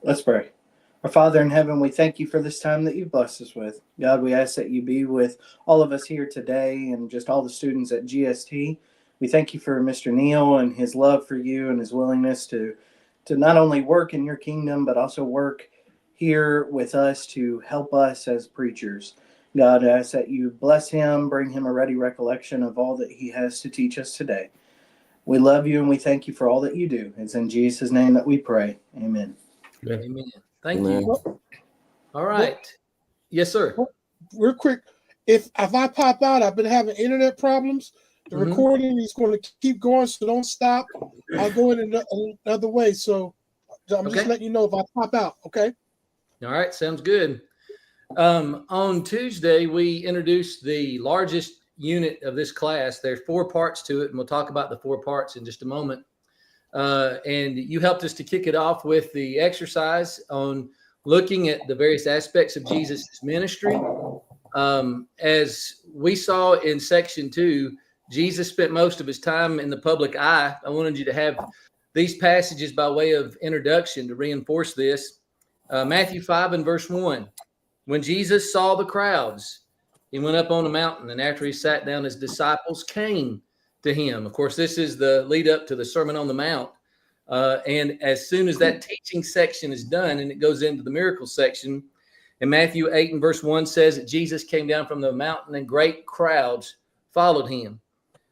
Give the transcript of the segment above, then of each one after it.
Let's pray. Our Father in heaven, we thank you for this time that you've blessed us with. God, we ask that you be with all of us here today and just all the students at GST. We thank you for Mr. Neal and his love for you and his willingness to not only work in your kingdom, but also work here with us to help us as preachers. God, I ask that you bless him, bring him a ready recollection of all that he has to teach us today. We love you and we thank you for all that you do. It's in Jesus' name that we pray. Amen. Amen. Thank you. All right. Yes, sir. Real quick, if I pop out, I've been having internet problems. The recording is going to keep going, so don't stop. I'll go in another way. So I'm just letting you know if I pop out. Okay. All right. Sounds good. On Tuesday, we introduced the largest unit of this class. There's 4 parts to it, and we'll talk about the 4 parts in just a moment. And you helped us to kick it off with the exercise on looking at the various aspects of Jesus' ministry. As we saw in section 2, Jesus spent most of his time in the public eye. I wanted you to have these passages by way of introduction to reinforce this. Matthew 5 and verse 1. When Jesus saw the crowds, he went up on a mountain, and after he sat down, his disciples came to him. Of course, this is the lead up to the Sermon on the Mount. And as soon as that teaching section is done, and it goes into the miracle section, and Matthew 8 and verse 1 says that Jesus came down from the mountain and great crowds followed him.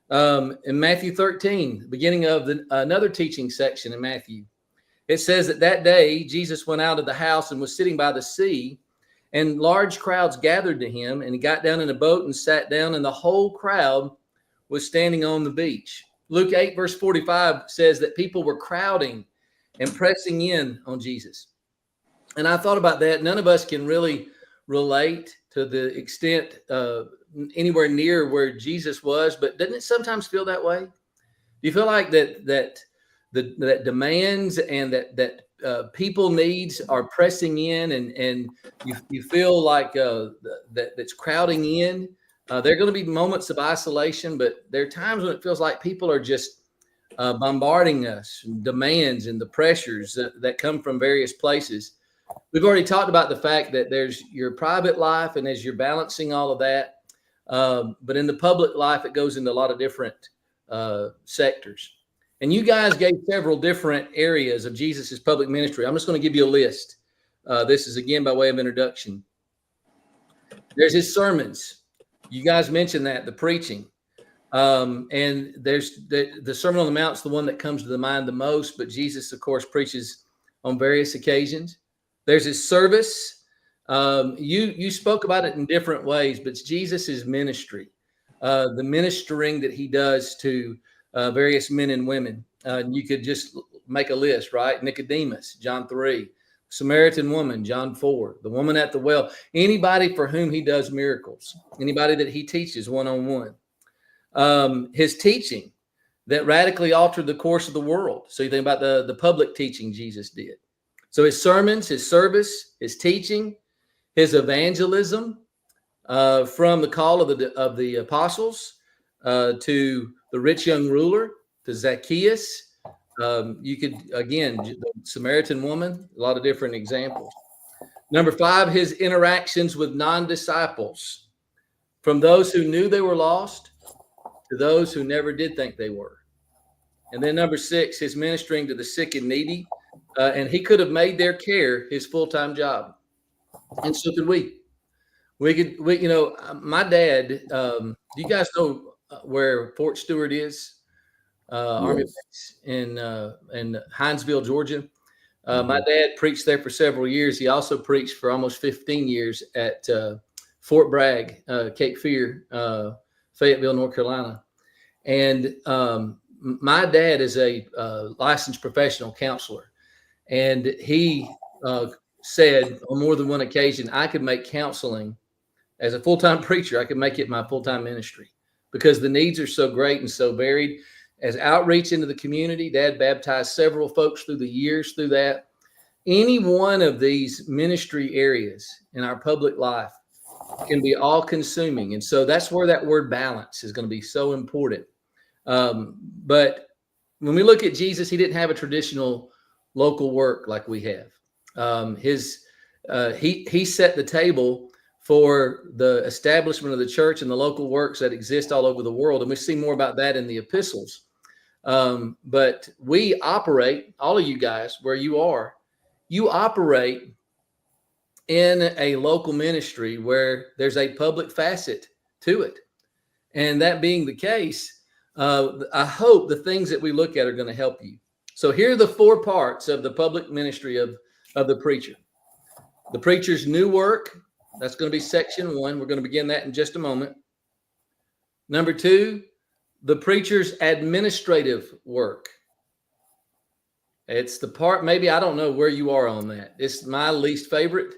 In Matthew 13, beginning of another teaching section in Matthew, it says that day Jesus went out of the house and was sitting by the sea, and large crowds gathered to him, and he got down in a boat and sat down, and the whole crowd was standing on the beach. Luke 8 verse 45 says that people were crowding and pressing in on Jesus. And I thought about that. None of us can really relate to the extent anywhere near where Jesus was, but doesn't it sometimes feel that way? Do you feel like that demands and that people needs are pressing in, and you feel like that's crowding in? There are going to be moments of isolation, but there are times when it feels like people are just bombarding us, demands and the pressures that come from various places. We've already talked about the fact that there's your private life, and as you're balancing all of that, but in the public life, it goes into a lot of different sectors. And you guys gave several different areas of Jesus's public ministry. I'm just going to give you a list. This is, again, by way of introduction. There's his sermons. You guys mentioned that, the preaching. And there's the Sermon on the Mount is the one that comes to the mind the most, but Jesus, of course, preaches on various occasions. There's his service. You spoke about it in different ways, but it's Jesus's ministry, the ministering that he does to various men and women. You could just make a list, right? Nicodemus, John 3. Samaritan woman, John 4, the woman at the well, anybody for whom he does miracles, anybody that he teaches one-on-one. His teaching that radically altered the course of the world. So you think about the public teaching Jesus did. So his sermons, his service, his teaching, his evangelism, from the call of the apostles to the rich young ruler, to Zacchaeus. You could, again, the Samaritan woman, a lot of different examples. Number 5, his interactions with non-disciples, from those who knew they were lost to those who never did think they were. And then number 6, his ministering to the sick and needy. And he could have made their care his full-time job. And so could we. My dad, do you guys know where Fort Stewart is? Army base in Hinesville, Georgia. My dad preached there for several years. He also preached for almost 15 years at Fort Bragg, Cape Fear, Fayetteville, North Carolina. And my dad is a licensed professional counselor. And he said on more than one occasion, I could make counseling as a full-time preacher. I could make it my full-time ministry because the needs are so great and so varied. As outreach into the community, Dad baptized several folks through the years through that. Any one of these ministry areas in our public life can be all-consuming. And so that's where that word balance is going to be so important. But when we look at Jesus, he didn't have a traditional local work like we have. He set the table for the establishment of the church and the local works that exist all over the world. And we see more about that in the epistles. But we operate, all of you guys, where you operate in a local ministry where there's a public facet to it. And that being the case, I hope the things that we look at are going to help you. So here are the 4 parts of the public ministry of the preacher. The preacher's new work, that's going to be section 1. We're going to begin that in just a moment. Number 2, the preacher's administrative work. It's the part, maybe I don't know where you are on that. It's my least favorite.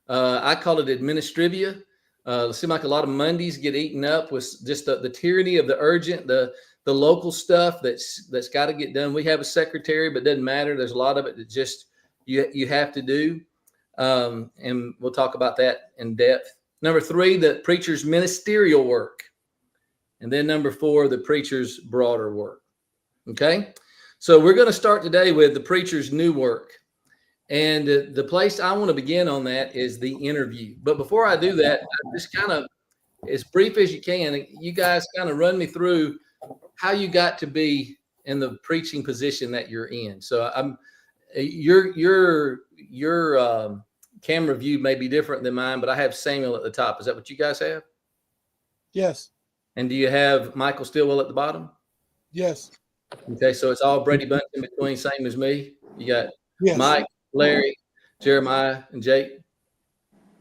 I call it administrivia. It seems like a lot of Mondays get eaten up with just the tyranny of the urgent, the local stuff that's got to get done. We have a secretary, but it doesn't matter. There's a lot of it that just you have to do. And we'll talk about that in depth. Number 3, the preacher's ministerial work. And then number 4, the preacher's broader work. Okay. So we're going to start today with the preacher's new work. And the place I want to begin on that is the interview. But before I do that, just kind of as brief as you can, you guys kind of run me through how you got to be in the preaching position that you're in. So your camera view may be different than mine, but I have Samuel at the top. Is that what you guys have? Yes. And do you have Michael Stillwell at the bottom? Yes. Okay, so it's all Brady Bunch in between, same as me. You got Yes. Mike, Larry, Jeremiah, and Jake.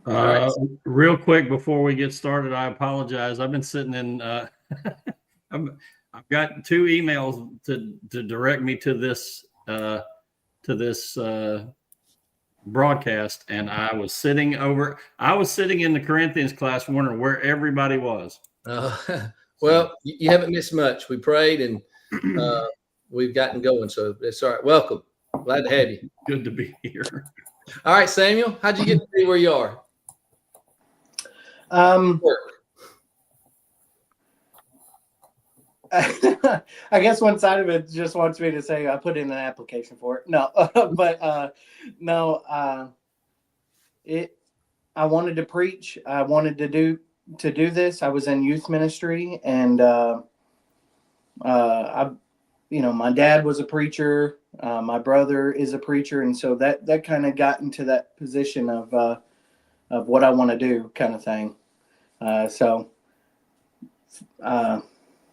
Right. Real quick before we get started, I apologize. I've been sitting in. I've got 2 emails to direct me to this broadcast, and I was sitting in the Corinthians class wondering where everybody was. Well, you haven't missed much. We prayed and we've gotten going, so it's all right. Welcome. Glad to have you. Good to be here. All right, Samuel, how'd you get to be where you are? I guess one side of it just wants me to say I put in an application for it. No, but no. I wanted to preach. I wanted to do this. I was in youth ministry, and my dad was a preacher. My brother is a preacher, and so that kind of got into that position of what I want to do, kind of thing.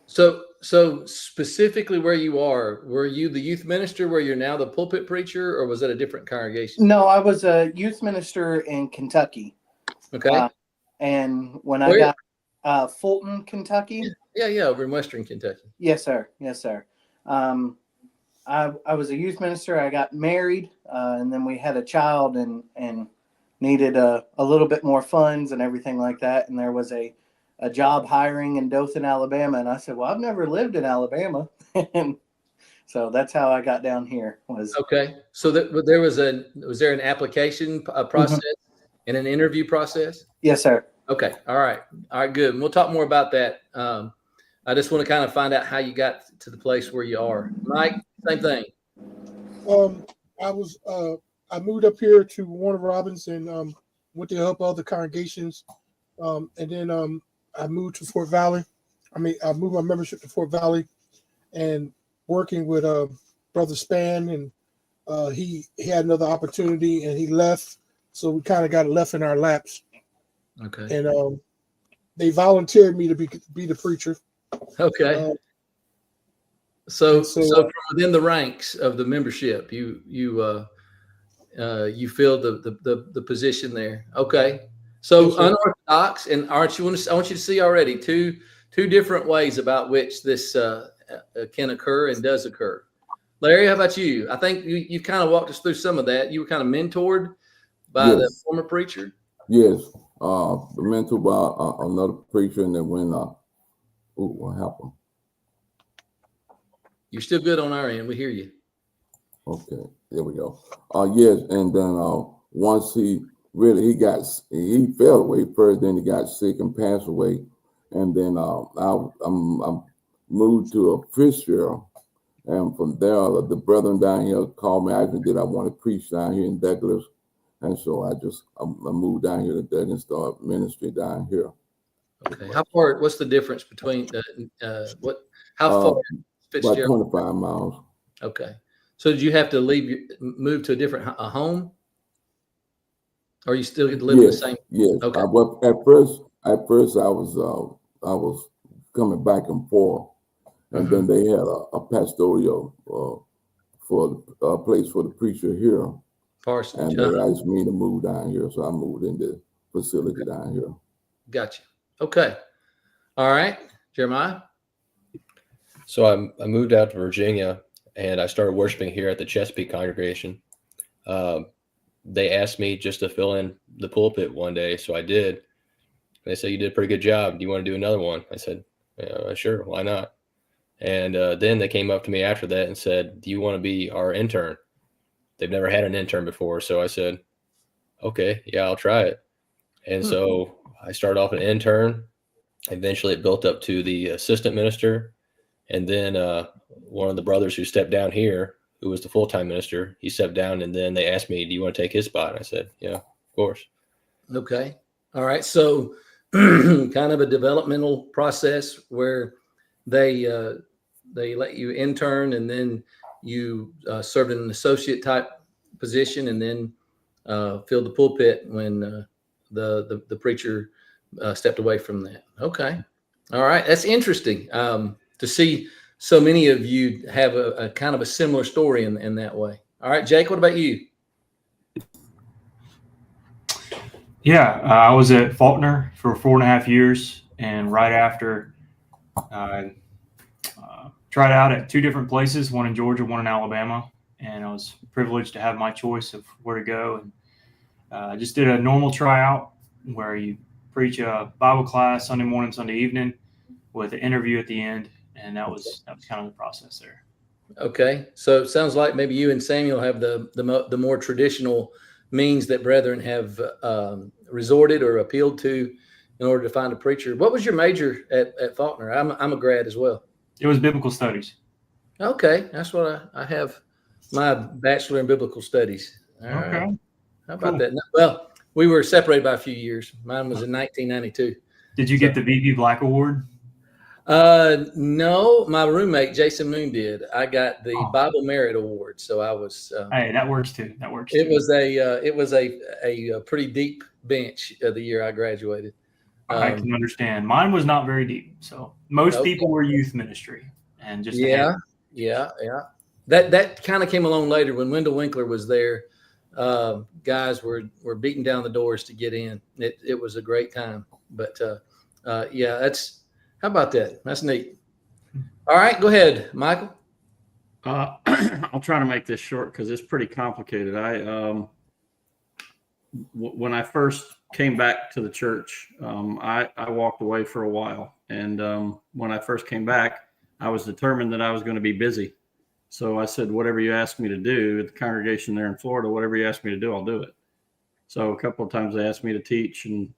So specifically where you are, were you the youth minister where you're now the pulpit preacher, or was that a different congregation? No, I was a youth minister in Kentucky. Okay. And when I got Fulton, Kentucky. Yeah, over in Western Kentucky. Yes, sir. I was a youth minister. I got married, and then we had a child and needed a little bit more funds and everything like that. And there was a job hiring in Dothan, Alabama. And I said, well, I've never lived in Alabama. And so that's how I got down here. Okay. So was there an application process and an interview process? Yes, sir. Okay. All right. Good. And we'll talk more about that. I just want to kind of find out how you got to the place where you are. Mike, same thing. I moved up here to Warner Robins and went to help other congregations. And then I moved to Fort Valley. I moved my membership to Fort Valley and working with Brother Span, and he had another opportunity and he left. So we kind of got it left in our laps. Okay. And they volunteered me to be the preacher. Okay. So from within the ranks of the membership, you filled the position there. Okay. So unorthodox, and I want you to see already two different ways about which this can occur and does occur. Larry, how about you? I think you kind of walked us through some of that. You were kind of mentored by the former preacher. Yes, mentored by another preacher, and then when what happened? You're still good on our end. We hear you. Okay, there we go. Yes, and then once he fell away first, then he got sick and passed away, and then I moved to a Fisher, and from there the brethren down here called me. I did I want to preach down here in Douglas, And so I moved down here today and started ministry down here. Okay. How far? What's the difference between how far? About Fitzgerald? 25 miles. Okay. So did you have to move to a different home? Or you still get to live in the same? Yes. Okay. At first I was coming back and forth, and then they had a pastoral for a place for the preacher here, Parsons. and they asked me to move down here, so I moved in the facility down here. Gotcha. Okay. All right, Jeremiah. So I moved out to Virginia, and I started worshiping here at the Chesapeake congregation. They asked me just to fill in the pulpit one day, so I did. They said, "You did a pretty good job. Do you want to do another one?" I said, "Yeah, sure, why not?" And then they came up to me after that and said, "Do you want to be our intern?" They've never had an intern before, so I said, "Okay, yeah, I'll try it." And so I started off an intern. Eventually, it built up to the assistant minister, and then one of the brothers who stepped down here, who was the full-time minister, he stepped down, and then they asked me, "Do you want to take his spot?" And I said, "Yeah, of course." Okay. All right. So kind of a developmental process where they let you intern, and then you served in an associate type position, and then filled the pulpit when the preacher stepped away from that. Okay. All right. That's interesting to see so many of you have a kind of a similar story in that way. All right, Jake, what about you? Yeah, I was at Faulkner for 4.5 years, and right after I tried out at 2 different places, one in Georgia, one in Alabama, and I was privileged to have my choice of where to go. And I just did a normal tryout where you preach a Bible class Sunday morning, Sunday evening, with an interview at the end, and that was kind of the process there. Okay, so it sounds like maybe you and Samuel have the more traditional means that brethren have resorted or appealed to in order to find a preacher. What was your major at Faulkner? I'm a grad as well. It was biblical studies. Okay, that's what I have my bachelor in biblical studies. All Okay. right. How about Cool. that? Well, we were separated by a few years. Mine was in 1992. Did you get the VP Black Award? No, my roommate Jason Moon did. I got the Bible Merit Award, so I was. Hey, that works too. That works. It was a pretty deep bench the year I graduated. I can understand. Mine was not very deep. So most people were youth ministry, and just yeah. That kind of came along later when Wendell Winkler was there. Guys were beating down the doors to get in. It was a great time, but yeah, that's. How about that? That's neat. All right, go ahead, Michael. I'll try to make this short because it's pretty complicated. When I first came back to the church, I walked away for a while. And when I first came back, I was determined that I was going to be busy. So I said, whatever you ask me to do at the congregation there in Florida, whatever you ask me to do, I'll do it. So a couple of times they asked me to teach and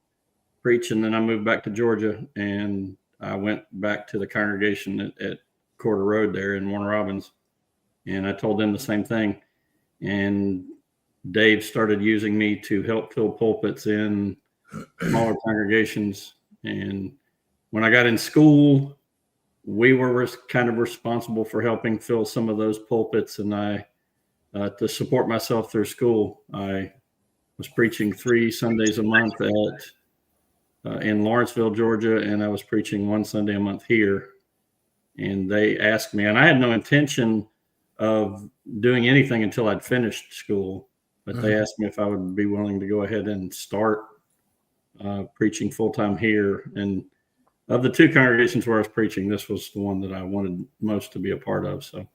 preach, and then I moved back to Georgia, and I went back to the congregation at Corder Road there in Warner Robins, and I told them the same thing. And Dave started using me to help fill pulpits in smaller congregations. And when I got in school, we were kind of responsible for helping fill some of those pulpits. And I, to support myself through school, I was preaching 3 Sundays a month in Lawrenceville, Georgia, and I was preaching 1 Sunday a month here. And they asked me, and I had no intention of doing anything until I'd finished school, but they asked me if I would be willing to go ahead and start preaching full-time here. And of the 2 congregations where I was preaching, this was the one that I wanted most to be a part of. So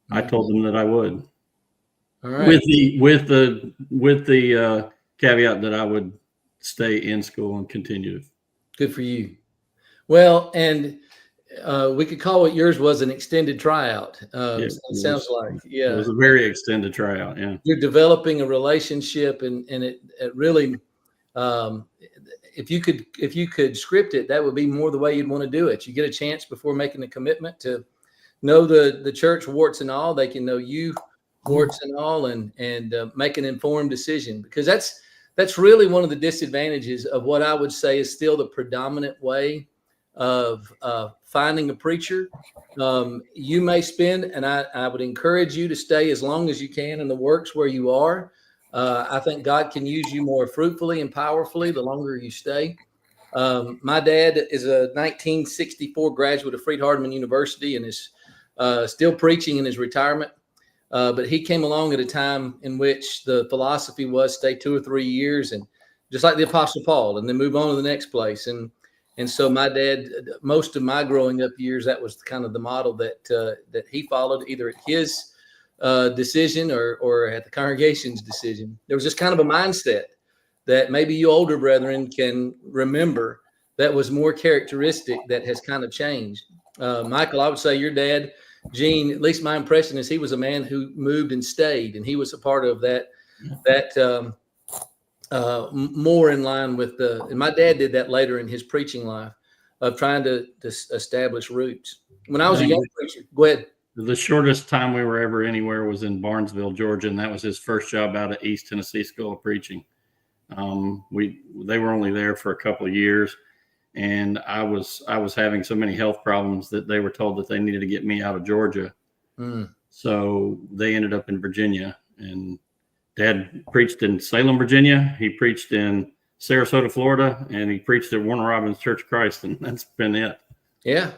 I told them that I would. All right. With the caveat that I would stay in school and continue. Good for you. Well, and we could call what yours was an extended tryout. It sounds like, yeah. It was a very extended tryout, yeah. You're developing a relationship, and it really, if you could script it, that would be more the way you'd want to do it. You get a chance before making a commitment to know the church warts and all. They can know you warts and all, and make an informed decision, because that's really one of the disadvantages of what I would say is still the predominant way of finding a preacher. You may spend, and I would encourage you to stay as long as you can in the works where you are. I think God can use you more fruitfully and powerfully the longer you stay. My dad is a 1964 graduate of Freed-Hardeman University and is still preaching in his retirement. But he came along at a time in which the philosophy was stay 2 or 3 years, and just like the Apostle Paul, and then move on to the next place. And so my dad, most of my growing up years, that was kind of the model that he followed, either at his decision or at the congregation's decision. There was just kind of a mindset that maybe you older brethren can remember that was more characteristic that has kind of changed. Michael, I would say your dad, Gene, at least my impression is he was a man who moved and stayed, and he was a part of that more in line with and my dad did that later in his preaching life of trying to establish roots. When I was a young preacher, go ahead. The shortest time we were ever anywhere was in Barnesville, Georgia, and that was his first job out at East Tennessee School of Preaching. They were only there for a couple of years, and I was having so many health problems that they were told that they needed to get me out of Georgia. So they ended up in Virginia, and Dad preached in Salem, Virginia. He preached in Sarasota, Florida, and he preached at Warner Robins Church of Christ, and that's been it. Yeah.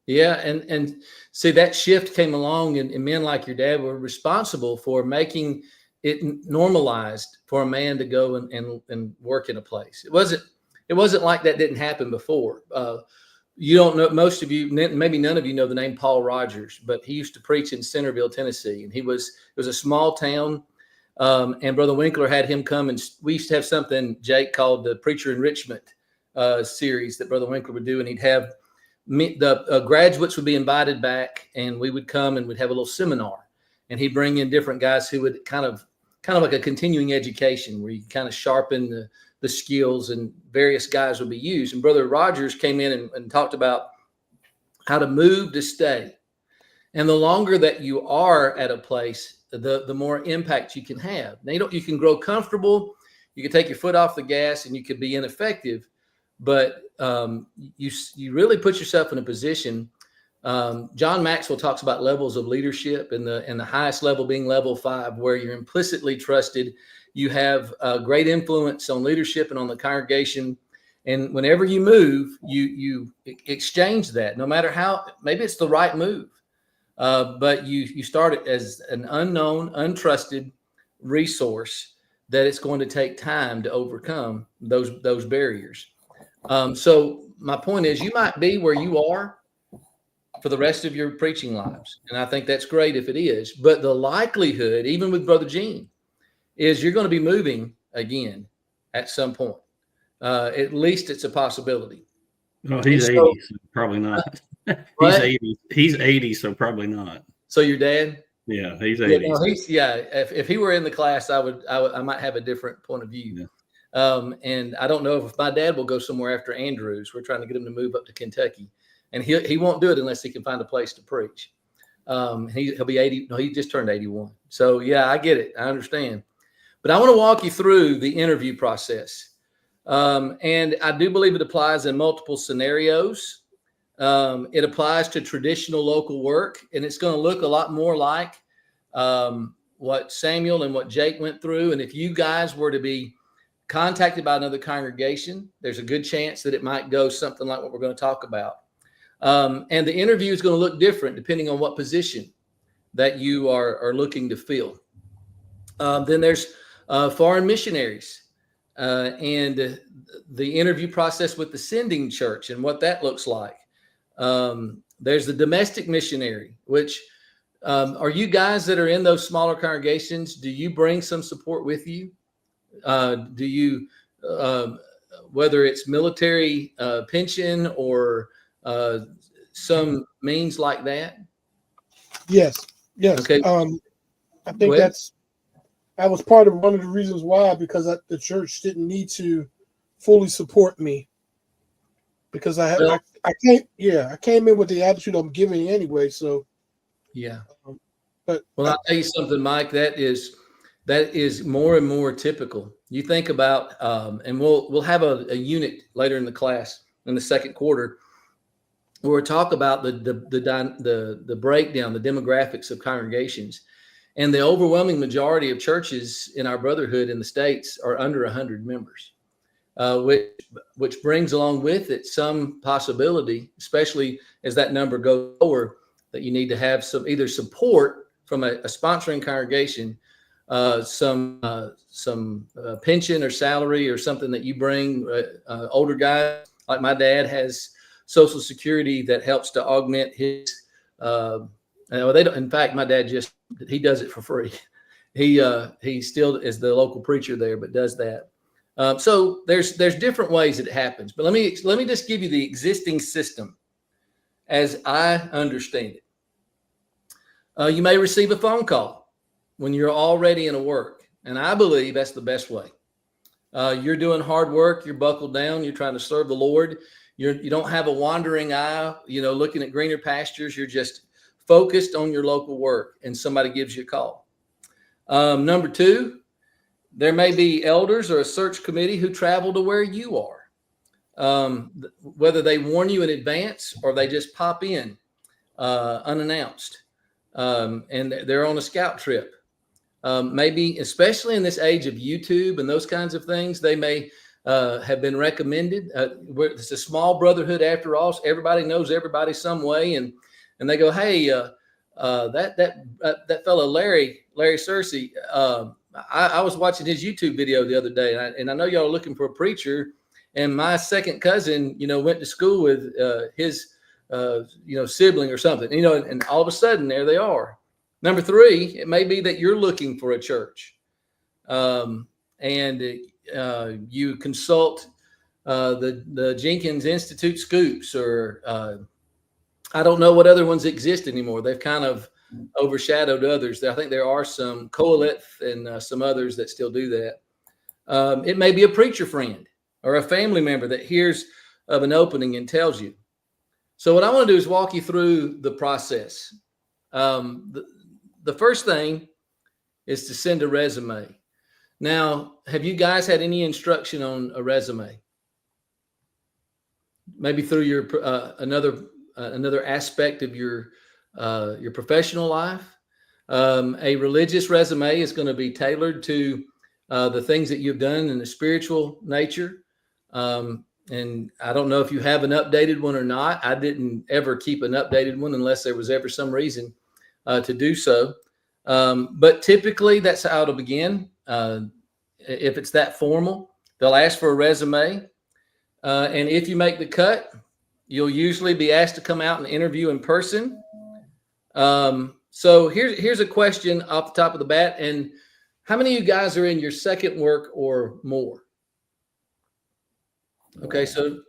Yeah. And see, that shift came along, and men like your dad were responsible for making it normalized for a man to go and work in a place. It wasn't like that didn't happen before. You don't know, most of you, maybe none of you know the name Paul Rogers, but he used to preach in Centerville, Tennessee. And it was a small town. And Brother Winkler had him come, and we used to have something, Jake, called the Preacher Enrichment series that Brother Winkler would do. And he'd have the graduates would be invited back, and we would come and we'd have a little seminar, and he'd bring in different guys who would kind of like a continuing education where you kind of sharpen the skills, and various guys would be used. And Brother Rogers came in and talked about how to move to stay. And the longer that you are at a place, the more impact you can have. Now, you can grow comfortable, you can take your foot off the gas, and you could be ineffective, but you really put yourself in a position. John Maxwell talks about levels of leadership, and the highest level being level 5, where you're implicitly trusted. You have great influence on leadership and on the congregation. And whenever you move, you exchange that, no matter how, maybe it's the right move. But you start it as an unknown, untrusted resource that it's going to take time to overcome those barriers. So my point is, you might be where you are for the rest of your preaching lives. And I think that's great if it is. But the likelihood, even with Brother Gene, is you're going to be moving again at some point. At least it's a possibility. Well, he's 80, so probably not. He's 80. He's 80, so probably not. So your dad? Yeah, he's 80. Yeah, if he were in the class, I might have a different point of view. Yeah. And I don't know if my dad will go somewhere after Andrews. We're trying to get him to move up to Kentucky, and he won't do it unless he can find a place to preach. He'll be 80. No, he just turned 81. So yeah, I get it. I understand. But I want to walk you through the interview process. And I do believe it applies in multiple scenarios. It applies to traditional local work, and it's going to look a lot more like what Samuel and what Jake went through. And if you guys were to be contacted by another congregation, there's a good chance that it might go something like what we're going to talk about. And the interview is going to look different depending on what position that you are looking to fill. Then there's foreign missionaries and the interview process with the sending church and what that looks like. There's the domestic missionary, which are you guys that are in those smaller congregations, do you bring some support with you? Do you, whether it's military pension or some means like that? Yes. Okay. I think that was part of one of the reasons why, because the church didn't need to fully support me, because I came in with the attitude I'm giving anyway. So yeah, But Well, I'll tell you something, Mike. That is more and more typical. You think about, and we'll have a unit later in the class in the second quarter where we'll talk about the breakdown, the demographics of congregations, and the overwhelming majority of churches in our brotherhood in the States are under 100 members, which brings along with it some possibility, especially as that number goes lower, that you need to have some either support from a sponsoring congregation, some pension or salary or something that you bring. Older guys like my dad has Social Security that helps to augment his. They don't. In fact, my dad he does it for free. He still is the local preacher there, but does that. So there's different ways it happens. But let me just give you the existing system as I understand it. You may receive a phone call when you're already in a work, and I believe that's the best way. You're doing hard work, you're buckled down, you're trying to serve the Lord. You don't have a wandering eye, looking at greener pastures. You're just focused on your local work, and somebody gives you a call. Number two, there may be elders or a search committee who travel to where you are. Whether they warn you in advance or they just pop in unannounced. And they're on a scout trip. Maybe, especially in this age of YouTube and those kinds of things, they may have been recommended. It's a small brotherhood after all. So everybody knows everybody some way, and they go, "Hey, that fellow Larry Searcy, I was watching his YouTube video the other day, and I know y'all are looking for a preacher, and my second cousin, went to school with his." Sibling or something, and all of a sudden there they are. Number three, it may be that you're looking for a church, and you consult the Jenkins Institute Scoops, or I don't know what other ones exist anymore. They've kind of overshadowed others. I think there are some Coalith and some others that still do that. It may be a preacher friend or a family member that hears of an opening and tells you. So what I want to do is walk you through the process. The first thing is to send a resume. Now, have you guys had any instruction on a resume? Maybe through your another aspect of your professional life. A religious resume is going to be tailored to the things that you've done in the spiritual nature. And I don't know if you have an updated one or not. I didn't ever keep an updated one unless there was ever some reason to do so. But typically that's how it'll begin. If it's that formal, they'll ask for a resume. And if you make the cut, you'll usually be asked to come out and interview in person. So here's a question off the top of the bat. And how many of you guys are in your second work or more? Okay, so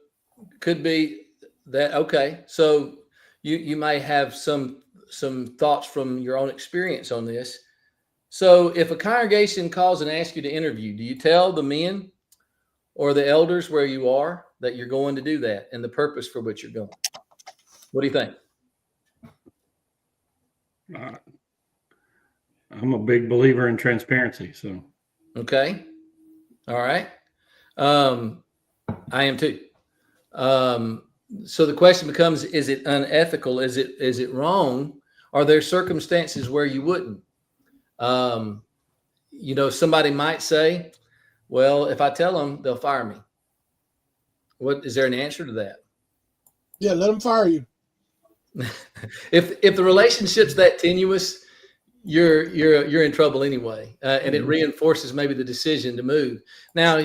could be that. Okay, so you may have some thoughts from your own experience on this. So if a congregation calls and asks you to interview, do you tell the men or the elders where you are that you're going to do that and the purpose for which you're going? What do you think? I'm a big believer in transparency. So, okay, all right. I am too. So the question becomes: is it unethical? Is it wrong? Are there circumstances where you wouldn't? Somebody might say, "Well, if I tell them, they'll fire me." What is there an answer to that? Yeah, let them fire you. If the relationship's that tenuous, you're in trouble anyway, and it reinforces maybe the decision to move. Now,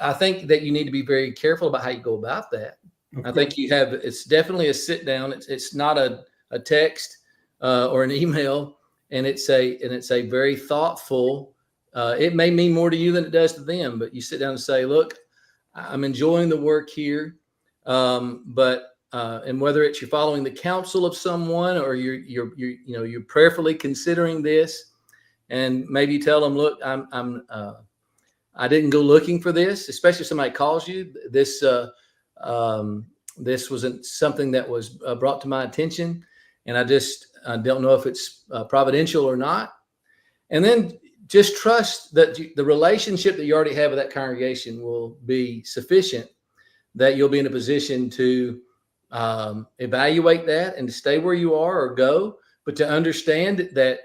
I think that you need to be very careful about how you go about that. Okay. I think it's definitely a sit down. It's not a text or an email, and it's a very thoughtful. It may mean more to you than it does to them, but you sit down and say, "Look, I'm enjoying the work here, but and whether it's you're following the counsel of someone or you're prayerfully considering this, and maybe you tell them, look, I didn't go looking for this, especially if somebody calls you. This wasn't something that was brought to my attention, and I just I don't know if it's providential or not. And then just trust that the relationship that you already have with that congregation will be sufficient, that you'll be in a position to evaluate that and to stay where you are or go, but to understand that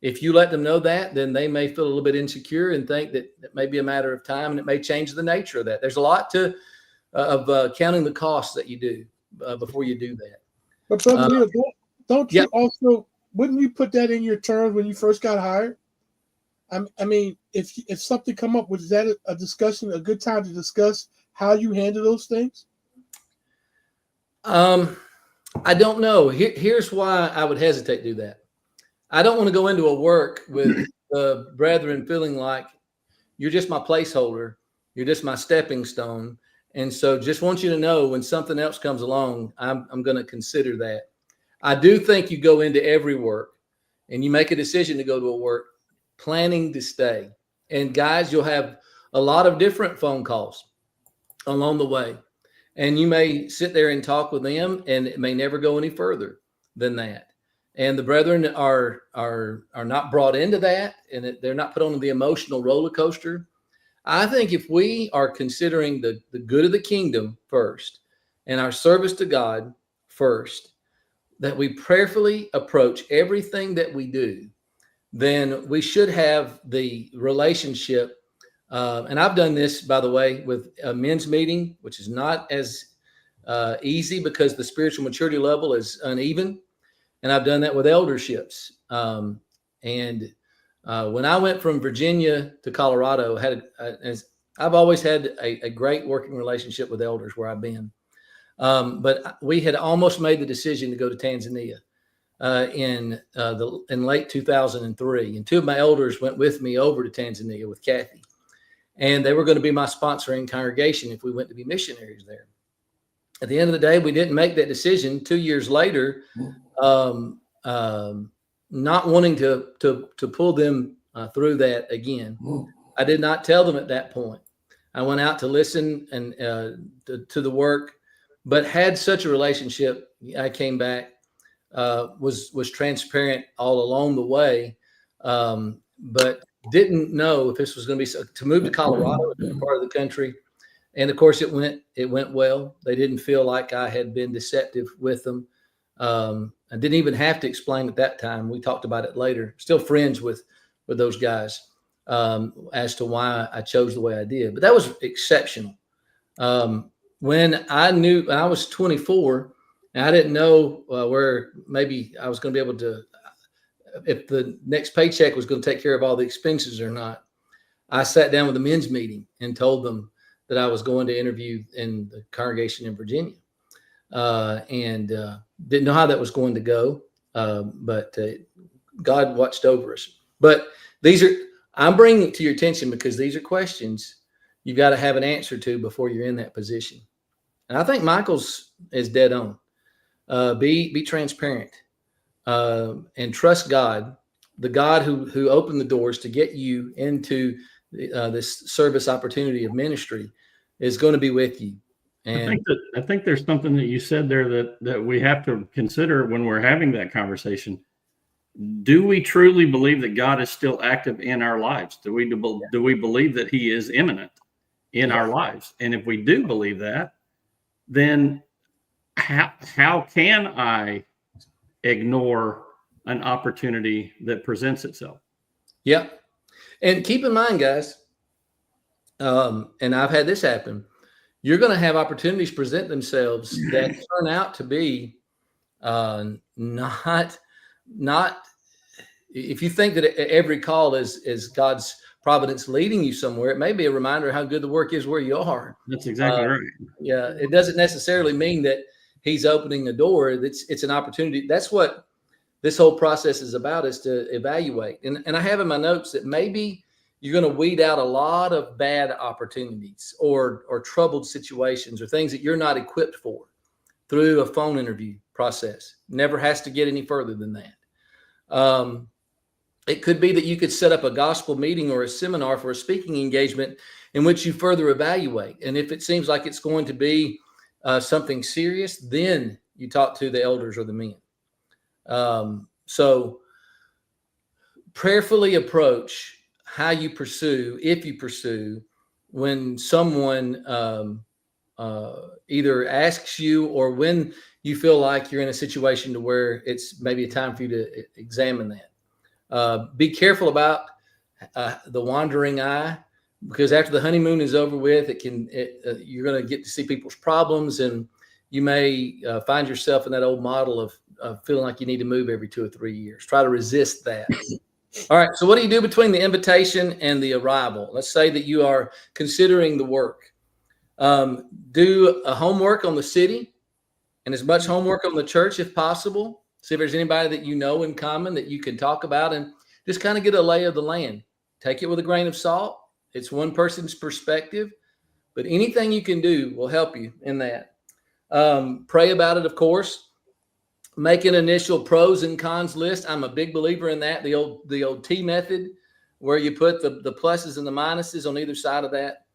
if you let them know that, then they may feel a little bit insecure and think that it may be a matter of time, and it may change the nature of that. There's a lot of counting the costs that you do before you do that. But Brother Neil, don't you also, wouldn't you put that in your terms when you first got hired? I mean, if something come up, was that a discussion, a good time to discuss how you handle those things? I don't know. Here's why I would hesitate to do that. I don't want to go into a work with the brethren feeling like you're just my placeholder, you're just my stepping stone. And so just want you to know when something else comes along, I'm going to consider that. I do think you go into every work and you make a decision to go to a work planning to stay. And guys, you'll have a lot of different phone calls along the way. And you may sit there and talk with them, and it may never go any further than that. And the brethren are not brought into that, and they're not put on the emotional roller coaster. I think if we are considering the good of the kingdom first and our service to God first, that we prayerfully approach everything that we do, then we should have the relationship. And I've done this, by the way, with a men's meeting, which is not as easy because the spiritual maturity level is uneven. And I've done that with elderships. When I went from Virginia to Colorado, I've always had a great working relationship with elders where I've been. But we had almost made the decision to go to Tanzania in late 2003. And two of my elders went with me over to Tanzania with Kathy. And they were going to be my sponsoring congregation if we went to be missionaries there. At the end of the day, we didn't make that decision. 2 years later, not wanting to pull them through that again. I did not tell them at that point. I went out to listen and to the work, but had such a relationship. I came back, was transparent all along the way, but didn't know if this was going to be to move to Colorado, part of the country. And of course, it went well. They didn't feel like I had been deceptive with them. I didn't even have to explain at that time. We talked about it later. Still friends with those guys as to why I chose the way I did. But that was exceptional. When I was 24, and I didn't know where maybe I was going to be able to, if the next paycheck was going to take care of all the expenses or not. I sat down with the men's meeting and told them that I was going to interview in the congregation in Virginia, and didn't know how that was going to go. But God watched over us. But I'm bringing it to your attention because these are questions you've got to have an answer to before you're in that position. And I think Michael's is dead on. Be transparent. And trust God, the God who opened the doors to get you into this service opportunity of ministry is going to be with you. And I think there's something that you said there that we have to consider when we're having that conversation. Do we truly believe that God is still active in our lives? Do we believe that He is imminent in our lives? And if we do believe that, then how can I ignore an opportunity that presents itself? Yeah. And keep in mind, guys, and I've had this happen, you're going to have opportunities present themselves that turn out to be not if you think that every call is God's providence leading you somewhere, it may be a reminder of how good the work is where you are. That's exactly right. Yeah. It doesn't necessarily mean that He's opening a door. It's an opportunity. That's what this whole process is about, is to evaluate. And I have in my notes that maybe you're going to weed out a lot of bad opportunities or troubled situations or things that you're not equipped for through a phone interview process. Never has to get any further than that. It could be that you could set up a gospel meeting or a seminar for a speaking engagement in which you further evaluate. And if it seems like it's going to be something serious, then you talk to the elders or the men. So prayerfully approach how you pursue, if you pursue, when someone either asks you or when you feel like you're in a situation to where it's maybe a time for you to examine that. Be careful about the wandering eye, because after the honeymoon is over with, you're going to get to see people's problems, and you may find yourself in that old model of feeling like you need to move every 2 or 3 years. Try to resist that. All right. So what do you do between the invitation and the arrival? Let's say that you are considering the work. Do a homework on the city and as much homework on the church if possible. See if there's anybody that you know in common that you can talk about, and just kind of get a lay of the land. Take it with a grain of salt. It's one person's perspective, but anything you can do will help you in that. Pray about it, of course. Make an initial pros and cons list. I'm a big believer in that. The old T method, where you put the pluses and the minuses on either side of that,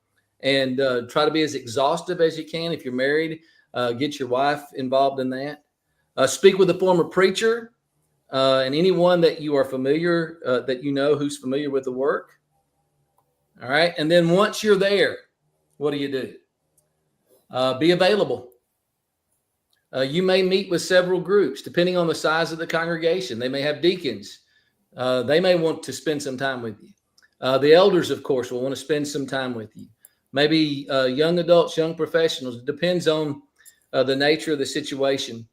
and try to be as exhaustive as you can. If you're married, get your wife involved in that. Speak with a former preacher and anyone that you are familiar, that you know who's familiar with the work. All right. And then once you're there, what do? Be available. You may meet with several groups, depending on the size of the congregation. They may have deacons. They may want to spend some time with you. The elders, of course, will want to spend some time with you. Maybe young adults, young professionals. It depends on the nature of the situation.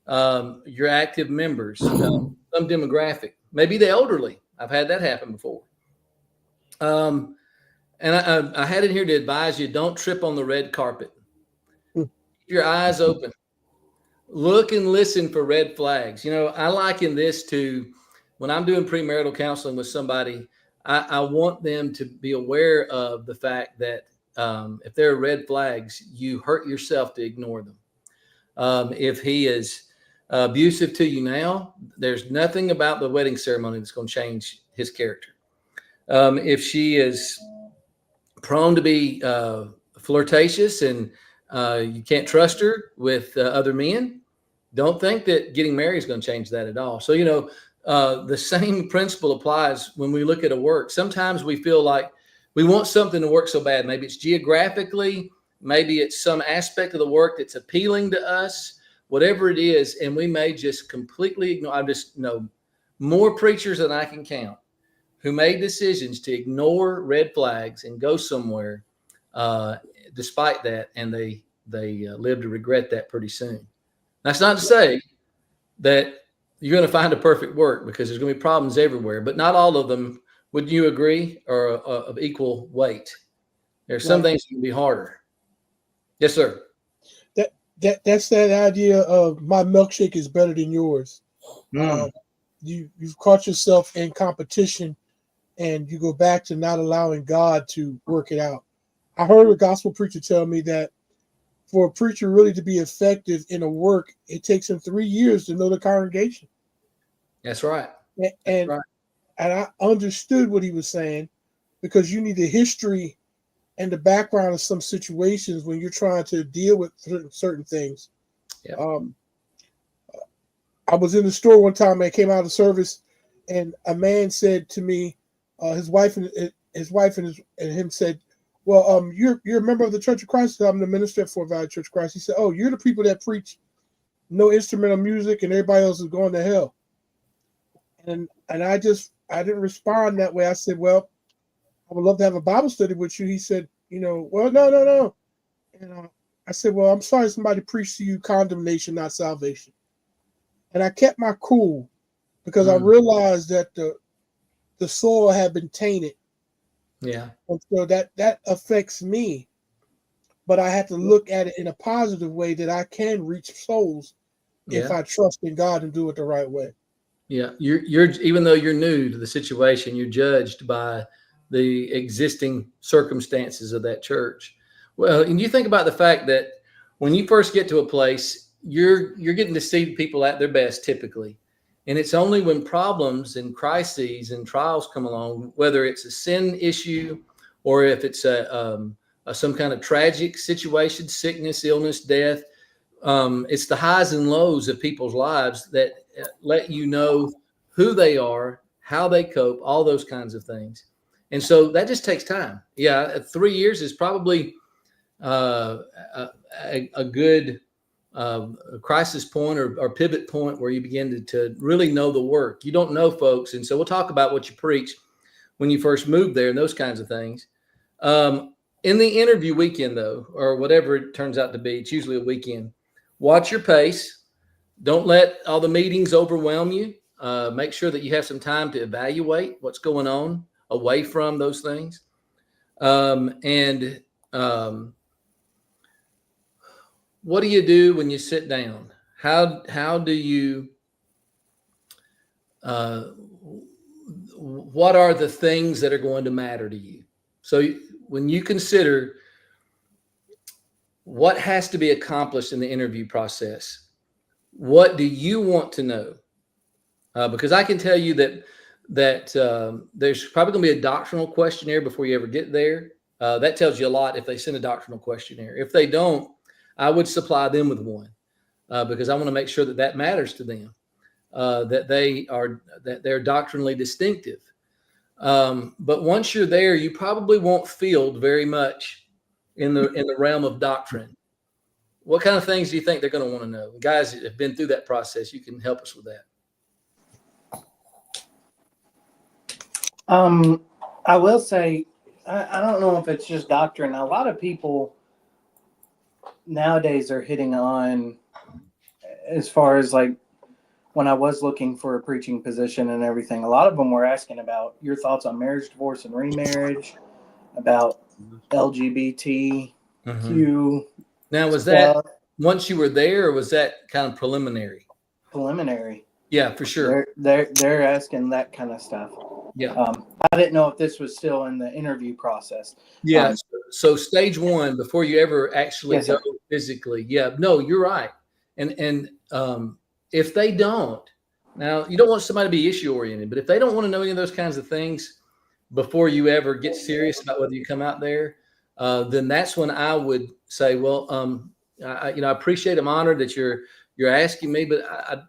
Your active members, some demographic, maybe the elderly. I've had that happen before. And I had it here to advise you, don't trip on the red carpet. Keep your eyes open. Look and listen for red flags. I liken this to when I'm doing premarital counseling with somebody, I want them to be aware of the fact that if there are red flags, you hurt yourself to ignore them. If he is abusive to you now, there's nothing about the wedding ceremony that's going to change his character. If she is prone to be flirtatious and you can't trust her with other men, don't think that getting married is going to change that at all. So, the same principle applies when we look at a work. Sometimes we feel like we want something to work so bad. Maybe it's geographically, maybe it's some aspect of the work that's appealing to us, whatever it is, and we may just completely ignore. I just know more preachers than I can count who made decisions to ignore red flags and go somewhere despite that, and they live to regret that pretty soon. That's not to say that you're going to find a perfect work, because there's going to be problems everywhere, but not all of them, would you agree, are of equal weight. There's some things that can be harder. Yes, sir. That's that idea of my milkshake is better than yours. You've caught yourself in competition, and you go back to not allowing God to work it out. I heard a gospel preacher tell me that for a preacher really to be effective in a work, it takes him 3 years to know the congregation. That's right. And I understood what he was saying, because you need the history and the background of some situations when you're trying to deal with certain things. Yep. I was in the store one time, and I came out of service, and a man said to me, his wife and him said, "Well, you're a member of the Church of Christ." I'm the minister at Fort Valley Church of Christ. He said, "Oh, you're the people that preach no instrumental music, and everybody else is going to hell." And I didn't respond that way. I said, "Well, I would love to have a Bible study with you." He said, "Well, no." And I said, "Well, I'm sorry somebody preached to you condemnation, not salvation." And I kept my cool, because I realized that the soil had been tainted. Yeah. And so that affects me. But I had to look at it in a positive way, that I can reach souls if I trust in God and do it the right way. Yeah. You're even though you're new to the situation, you're judged by the existing circumstances of that church. Well, and you think about the fact that when you first get to a place, you're getting to see people at their best typically. And it's only when problems and crises and trials come along, whether it's a sin issue or if it's some kind of tragic situation, sickness, illness, death, it's the highs and lows of people's lives that let you know who they are, how they cope, all those kinds of things. And so that just takes time. Yeah, 3 years is probably a good crisis point or pivot point where you begin to really know the work. You don't know, folks. And so we'll talk about what you preach when you first moved there and those kinds of things. In the interview weekend, though, or whatever it turns out to be, it's usually a weekend. Watch your pace. Don't let all the meetings overwhelm you. Make sure that you have some time to evaluate what's going on away from those things. What do you do when you sit down? How do you, what are the things that are going to matter to you? So when you consider what has to be accomplished in the interview process, what do you want to know? Because I can tell you that there's probably going to be a doctrinal questionnaire before you ever get there. That tells you a lot if they send a doctrinal questionnaire. If they don't, I would supply them with one because I want to make sure that matters to them, that they're doctrinally distinctive. But once you're there, you probably won't field very much in the realm of doctrine. What kind of things do you think they're going to want to know? Guys that have been through that process, you can help us with that. I will say, I don't know if it's just doctrine. A lot of people nowadays are hitting on, as far as like when I was looking for a preaching position and everything, a lot of them were asking about your thoughts on marriage, divorce, and remarriage, about LGBTQ. Now, was that once you were there, or was that kind of preliminary? Preliminary. Yeah, for sure. They're asking that kind of stuff. Yeah. I didn't know if this was still in the interview process. Yeah. So stage one, before you ever actually go physically. Yeah. No, you're right. And if they don't, now you don't want somebody to be issue oriented, but if they don't want to know any of those kinds of things before you ever get serious about whether you come out there, then that's when I would say, well, I appreciate, I'm honored that you're asking me, but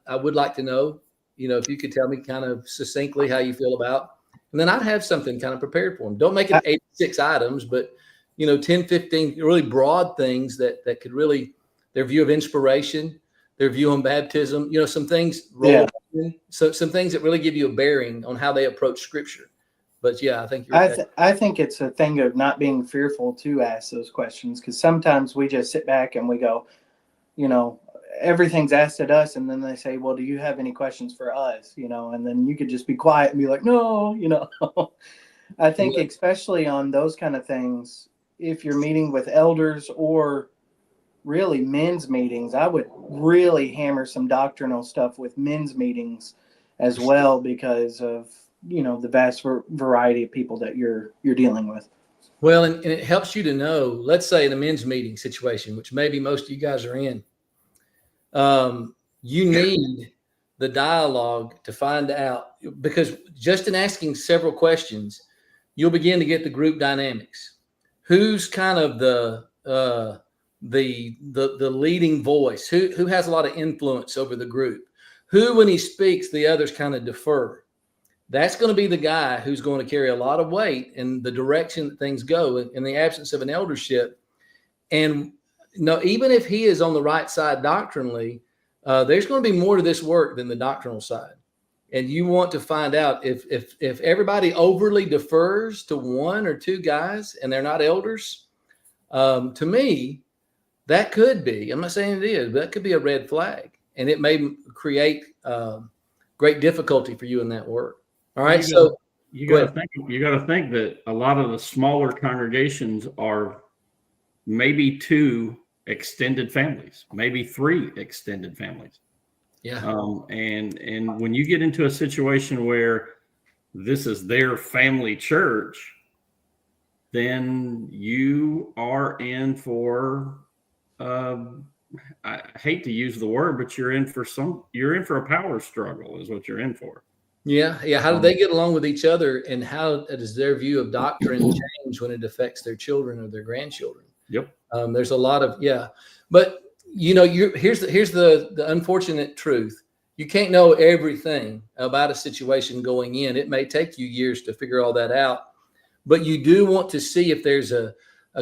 I would like to know, if you could tell me kind of succinctly how you feel about, and then I'd have something kind of prepared for them. Don't make it 86 items, but 10, 15 really broad things that could really, their view of inspiration, their view on baptism, some things, so some things that really give you a bearing on how they approach Scripture. But yeah, I think I think it's a thing of not being fearful to ask those questions, because sometimes we just sit back and we go, everything's asked at us, and then they say, well, do you have any questions for us? And then you could just be quiet and be like, no. I think especially on those kind of things, if you're meeting with elders or really men's meetings, I would really hammer some doctrinal stuff with men's meetings as well, because of the vast variety of people that you're dealing with. Well, and it helps you to know, let's say in a men's meeting situation, which maybe most of you guys are in, you need the dialogue to find out, because just in asking several questions, you'll begin to get the group dynamics. Who's kind of the leading voice? Who has a lot of influence over the group? Who, when he speaks, the others kind of defer. That's going to be the guy who's going to carry a lot of weight in the direction that things go in the absence of an eldership. And even if he is on the right side doctrinally, there's going to be more to this work than the doctrinal side. And you want to find out if everybody overly defers to one or two guys and they're not elders, to me, that could be, I'm not saying it is, but that could be a red flag. And it may create great difficulty for you in that work. All right. You got to think that a lot of the smaller congregations are maybe 2 extended families, maybe 3 extended families. Yeah. And when you get into a situation where this is their family church, then you are in for, I hate to use the word, but you're in for a power struggle is what you're in for. Yeah. Yeah. How do they get along with each other, and how does their view of doctrine change when it affects their children or their grandchildren? Yep. There's a lot of, but here's the unfortunate truth. You can't know everything about a situation going in. It may take you years to figure all that out, but you do want to see if there's a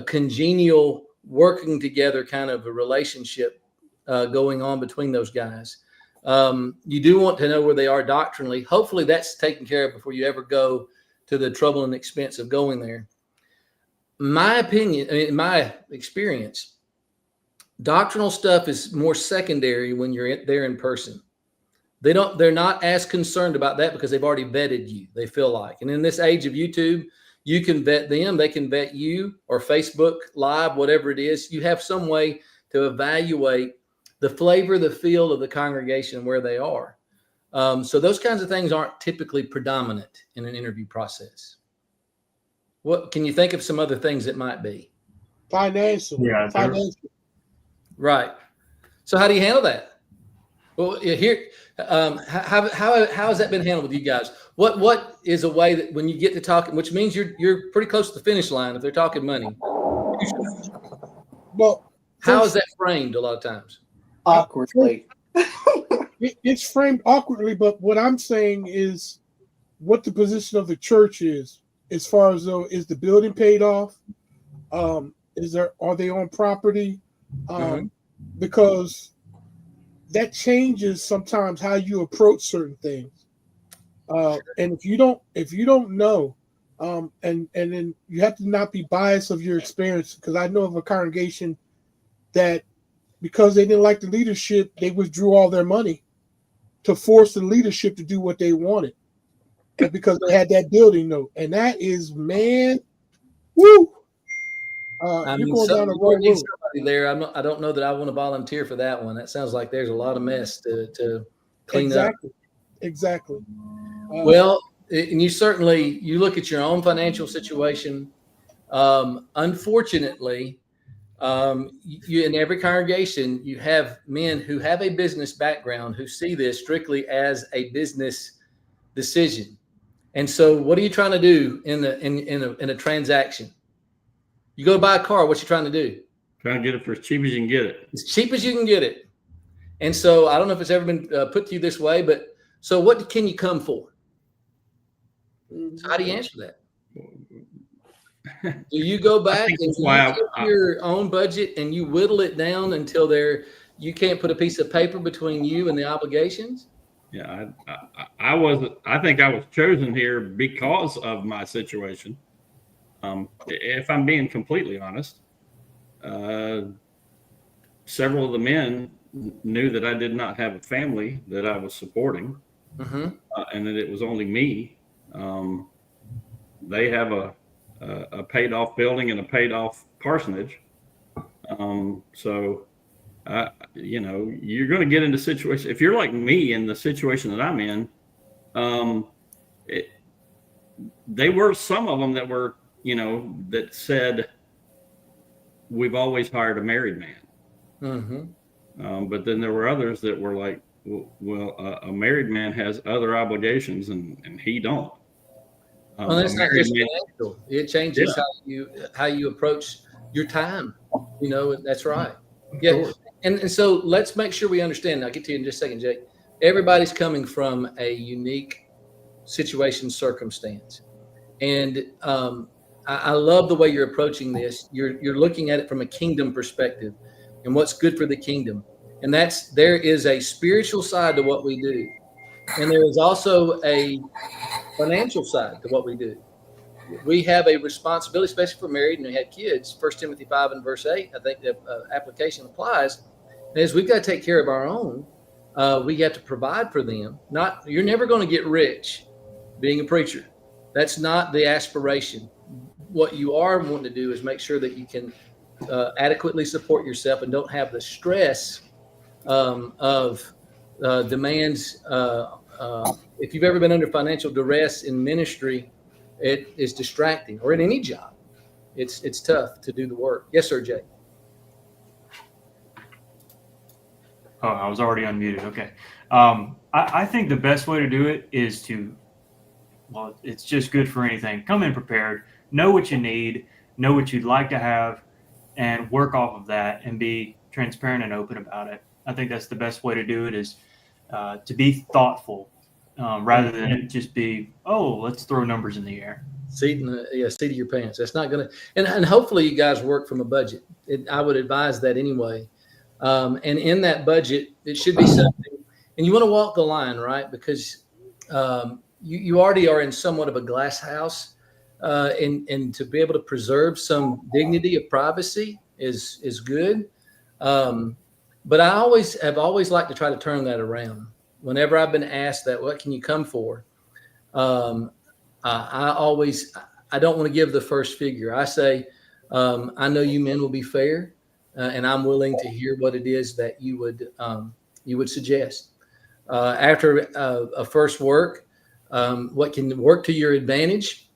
congenial working together kind of a relationship going on between those guys. You do want to know where they are doctrinally. Hopefully that's taken care of before you ever go to the trouble and expense of going there. My opinion, in my experience, doctrinal stuff is more secondary when you're there in person. They're not as concerned about that because they've already vetted you, they feel like. And in this age of YouTube, you can vet them, they can vet you, or Facebook Live, whatever it is. You have some way to evaluate the flavor, the feel of the congregation where they are. So those kinds of things aren't typically predominant in an interview process. What can you think of some other things it might be? Financial. Yeah, Financial. Right. So how do you handle that? Well, here, how has that been handled with you guys? What is a way that when you get to talking, which means you're pretty close to the finish line if they're talking money. Well, how is that framed a lot of times? Awkwardly. It's framed awkwardly, but what I'm saying is what the position of the church is, as far as though, is the building paid off? Are they on property? Because that changes sometimes how you approach certain things. And if you don't know, and then you have to not be biased of your experience, because I know of a congregation that because they didn't like the leadership, they withdrew all their money to force the leadership to do what they wanted. And because they had that building note. And that is, man, woo. You're going down the wrong road. There, I don't know that I want to volunteer for that one. That sounds like there's a lot of mess to clean up. Exactly. Well, and you look at your own financial situation. Unfortunately, you in every congregation, you have men who have a business background who see this strictly as a business decision. And so, what are you trying to do in a transaction? You go buy a car. What you trying to do? Trying to get it for as cheap as you can get it. As cheap as you can get it. And so, I don't know if it's ever been put to you this way, but so what can you come for? So how do you answer that? Do you go back and you take your own budget and you whittle it down until you can't put a piece of paper between you and the obligations? Yeah, I think I was chosen here because of my situation. If I'm being completely honest, several of the men knew that I did not have a family that I was supporting, and that it was only me. They have a paid off building and a paid off parsonage. So, you're going to get into situations. If you're like me in the situation that I'm in, they were some of them that were, that said, we've always hired a married man. But then there were others that were like, well, a married man has other obligations and he don't. Well, that's not just financial. It changes how you approach your time. That's right. Yeah. And so let's make sure we understand. I'll get to you in just a second, Jake. Everybody's coming from a unique situation, circumstance. And I love the way you're approaching this. You're looking at it from a kingdom perspective and what's good for the kingdom. And there is a spiritual side to what we do. And there is also a financial side to what we do. We have a responsibility, especially for married and we had kids. 1 Timothy 5 and verse 8, I think the application applies. Is we've got to take care of our own. We have to provide for them. You're never going to get rich being a preacher. That's not the aspiration. What you are wanting to do is make sure that you can adequately support yourself and don't have the stress of demands. If you've ever been under financial duress in ministry, it is distracting, or in any job. It's tough to do the work. Yes, sir, Jay. Oh, I was already unmuted. Okay. I think the best way to do it is it's just good for anything. Come in prepared, know what you need, know what you'd like to have, and work off of that and be transparent and open about it. I think that's the best way to do it is to be thoughtful rather than it just be, oh, let's throw numbers in the air. Seat of your pants. That's not going to, and hopefully you guys work from a budget. I would advise that anyway. And in that budget, it should be something, and you want to walk the line, right? Because you already are in somewhat of a glass house, and to be able to preserve some dignity of privacy is good. But I have always liked to try to turn that around. Whenever I've been asked that, what can you come for? I don't want to give the first figure. I say, I know you men will be fair, and I'm willing to hear what it is that you would suggest. After a first work, what can work to your advantage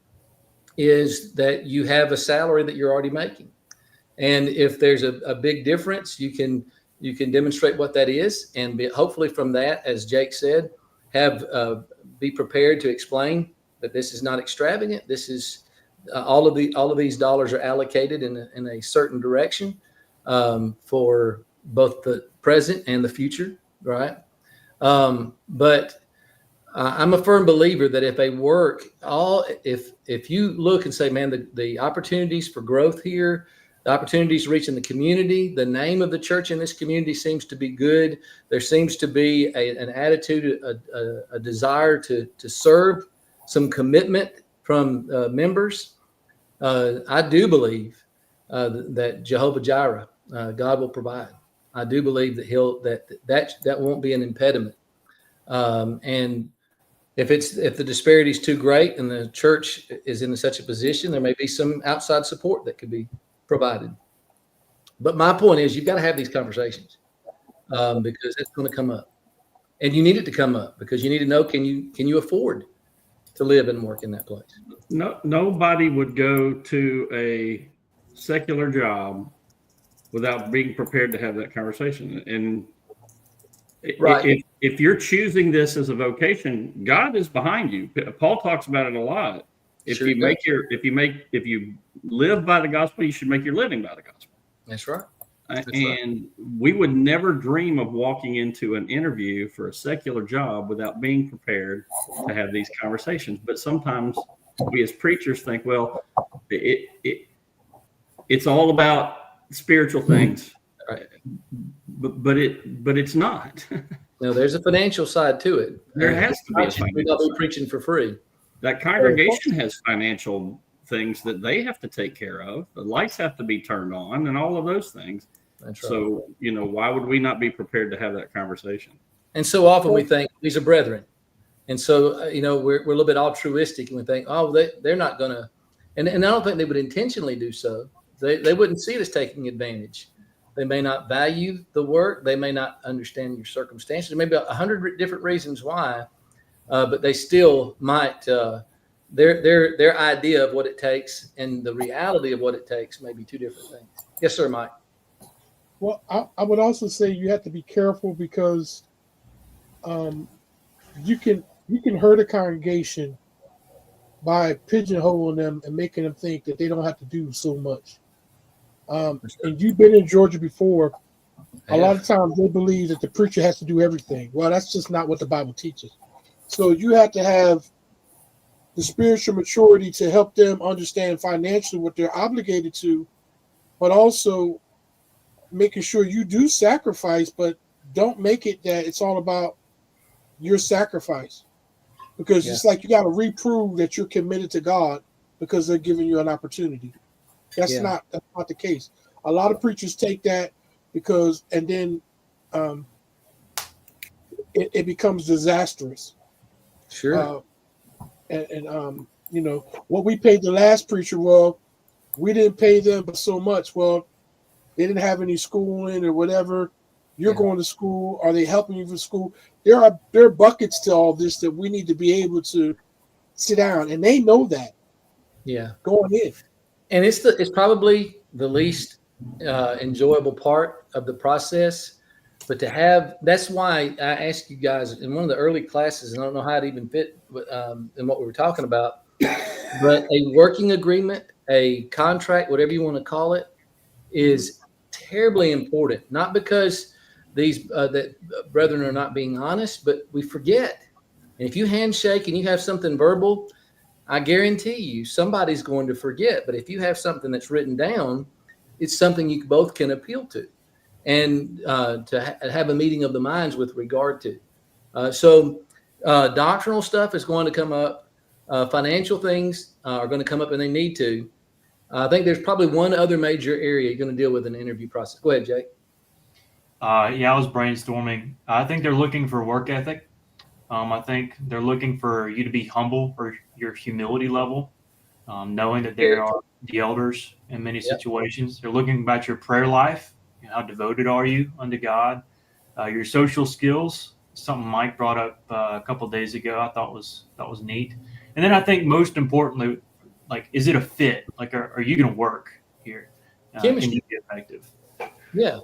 is that you have a salary that you're already making. And if there's a big difference, you can demonstrate what that is, and hopefully from that, as Jake said, be prepared to explain that this is not extravagant. This is all of these dollars are allocated in a certain direction for both the present and the future, right? But I'm a firm believer that if you look and say, man, the opportunities for growth here, the opportunities reaching the community, the name of the church in this community seems to be good. There seems to be an attitude, a desire to serve, some commitment from members. I do believe that Jehovah Jireh, God will provide. I do believe that that won't be an impediment. And if the disparity is too great and the church is in such a position, there may be some outside support that could be provided. But my point is, you've got to have these conversations because it's going to come up, and you need it to come up because you need to know, can you afford to live and work in that place? No, nobody would go to a secular job without being prepared to have that conversation. And right. If you're choosing this as a vocation, God is behind you. Paul talks about it a lot. If you live by the gospel, you should make your living by the gospel. That's right. And we would never dream of walking into an interview for a secular job without being prepared to have these conversations. But sometimes we as preachers think, well, it's all about spiritual things, but it's not. No, there's a financial side to it. There has to be a financial side. Preaching for free. That congregation has financial things that they have to take care of. The lights have to be turned on and all of those things. That's right. So, why would we not be prepared to have that conversation? And so often we think these are brethren. And so, we're a little bit altruistic and we think, oh, they're not going to, and I don't think they would intentionally do so. They wouldn't see it as taking advantage. They may not value the work. They may not understand your circumstances. There may be 100 different reasons why, but they still might, their idea of what it takes and the reality of what it takes may be two different things. Yes, sir, Mike. Well, I would also say you have to be careful because you can hurt a congregation by pigeonholing them and making them think that they don't have to do so much. And you've been in Georgia before. A lot of times they believe that the preacher has to do everything. Well, that's just not what the Bible teaches. So you have to have the spiritual maturity to help them understand financially what they're obligated to, but also making sure you do sacrifice, but don't make it that it's all about your sacrifice. Because it's like you got to reprove that you're committed to God because they're giving you an opportunity. That's not the case. A lot of preachers take that and then it becomes disastrous. Sure. What we paid the last preacher, well, we didn't pay them but so much. Well, they didn't have any schooling or whatever. You're going to school. Are they helping you for school? There are buckets to all this that we need to be able to sit down, and they know that. Yeah. Going in. And it's probably the least enjoyable part of the process. But that's why I asked you guys in one of the early classes, and I don't know how it even fit in what we were talking about, but a working agreement, a contract, whatever you want to call it, is terribly important. Not because these that brethren are not being honest, but we forget. And if you handshake and you have something verbal, I guarantee you somebody's going to forget. But if you have something that's written down, it's something you both can appeal to, and have a meeting of the minds with regard to. So doctrinal stuff is going to come up. Financial things are going to come up, and they need to. I think there's probably one other major area you're going to deal with in the interview process. Go ahead, Jake. Yeah, I was brainstorming. I think they're looking for work ethic. I think they're looking for you to be humble, or your humility level, knowing that they are the elders in many situations. They're looking about your prayer life. How devoted are you unto God? Your social skills, something Mike brought up a couple of days ago. I thought was neat. And then I think most importantly, like, is it a fit? Like, are you going to work here? Can you be effective? Yeah.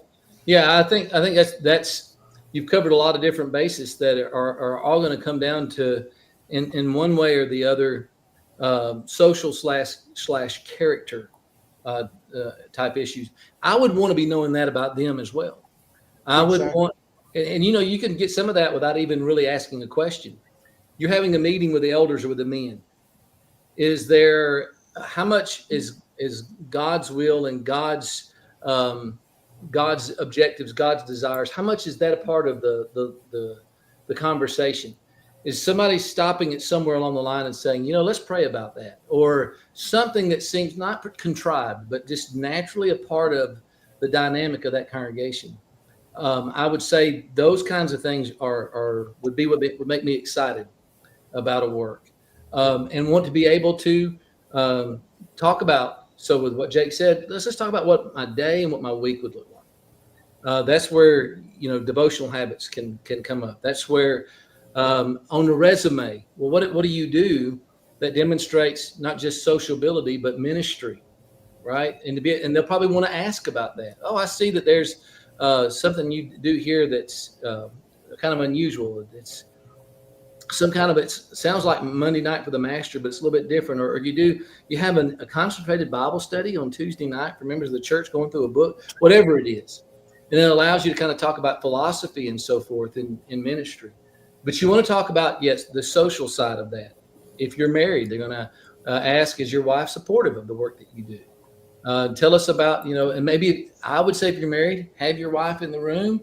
I think that's you've covered a lot of different bases that are all going to come down to, in one way or the other, social slash character type issues. I would want to be knowing that about them as well. I would want, and you can get some of that without even really asking a question. You're having a meeting with the elders or with the men. Is there, how much is God's will and God's objectives, God's desires? How much is that a part of the conversation? Is somebody stopping it somewhere along the line and saying, let's pray about that, or something that seems not contrived, but just naturally a part of the dynamic of that congregation? I would say those kinds of things would be what would make me excited about a work, and want to be able to talk about. So with what Jake said, let's just talk about what my day and what my week would look like. That's where devotional habits can come up. That's where on the resume, well, what do you do that demonstrates not just sociability but ministry, right? And they'll probably want to ask about that. Oh, I see that there's something you do here that's kind of unusual. It's some kind of, it sounds like Monday night for the master, but it's a little bit different. Or you have a concentrated Bible study on Tuesday night for members of the church going through a book, whatever it is. And it allows you to kind of talk about philosophy and so forth in ministry. But you want to talk about, yes, the social side of that. If you're married, they're going to ask, is your wife supportive of the work that you do? Tell us about, and maybe I would say if you're married, have your wife in the room.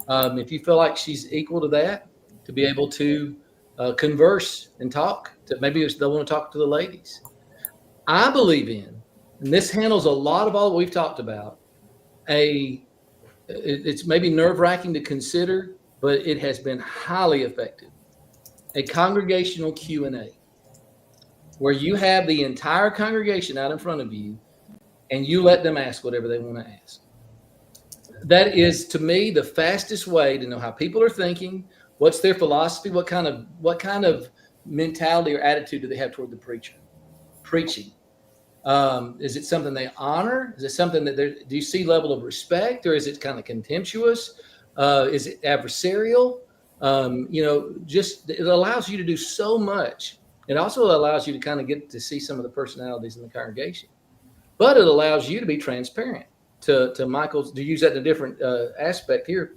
If you feel like she's equal to that, to be able to converse and talk. Maybe they'll want to talk to the ladies. I believe in, and this handles a lot of all that we've talked about, it's maybe nerve-wracking to consider, but it has been highly effective. A congregational Q&A, where you have the entire congregation out in front of you, and you let them ask whatever they want to ask. That is, to me, the fastest way to know how people are thinking. What's their philosophy? What kind of mentality or attitude do they have toward the preaching? Is it something they honor? Is it something that do you see level of respect, or is it kind of contemptuous? Is it adversarial? It allows you to do so much. It also allows you to kind of get to see some of the personalities in the congregation, but it allows you to be transparent. To Michael's, to use that in a different aspect here,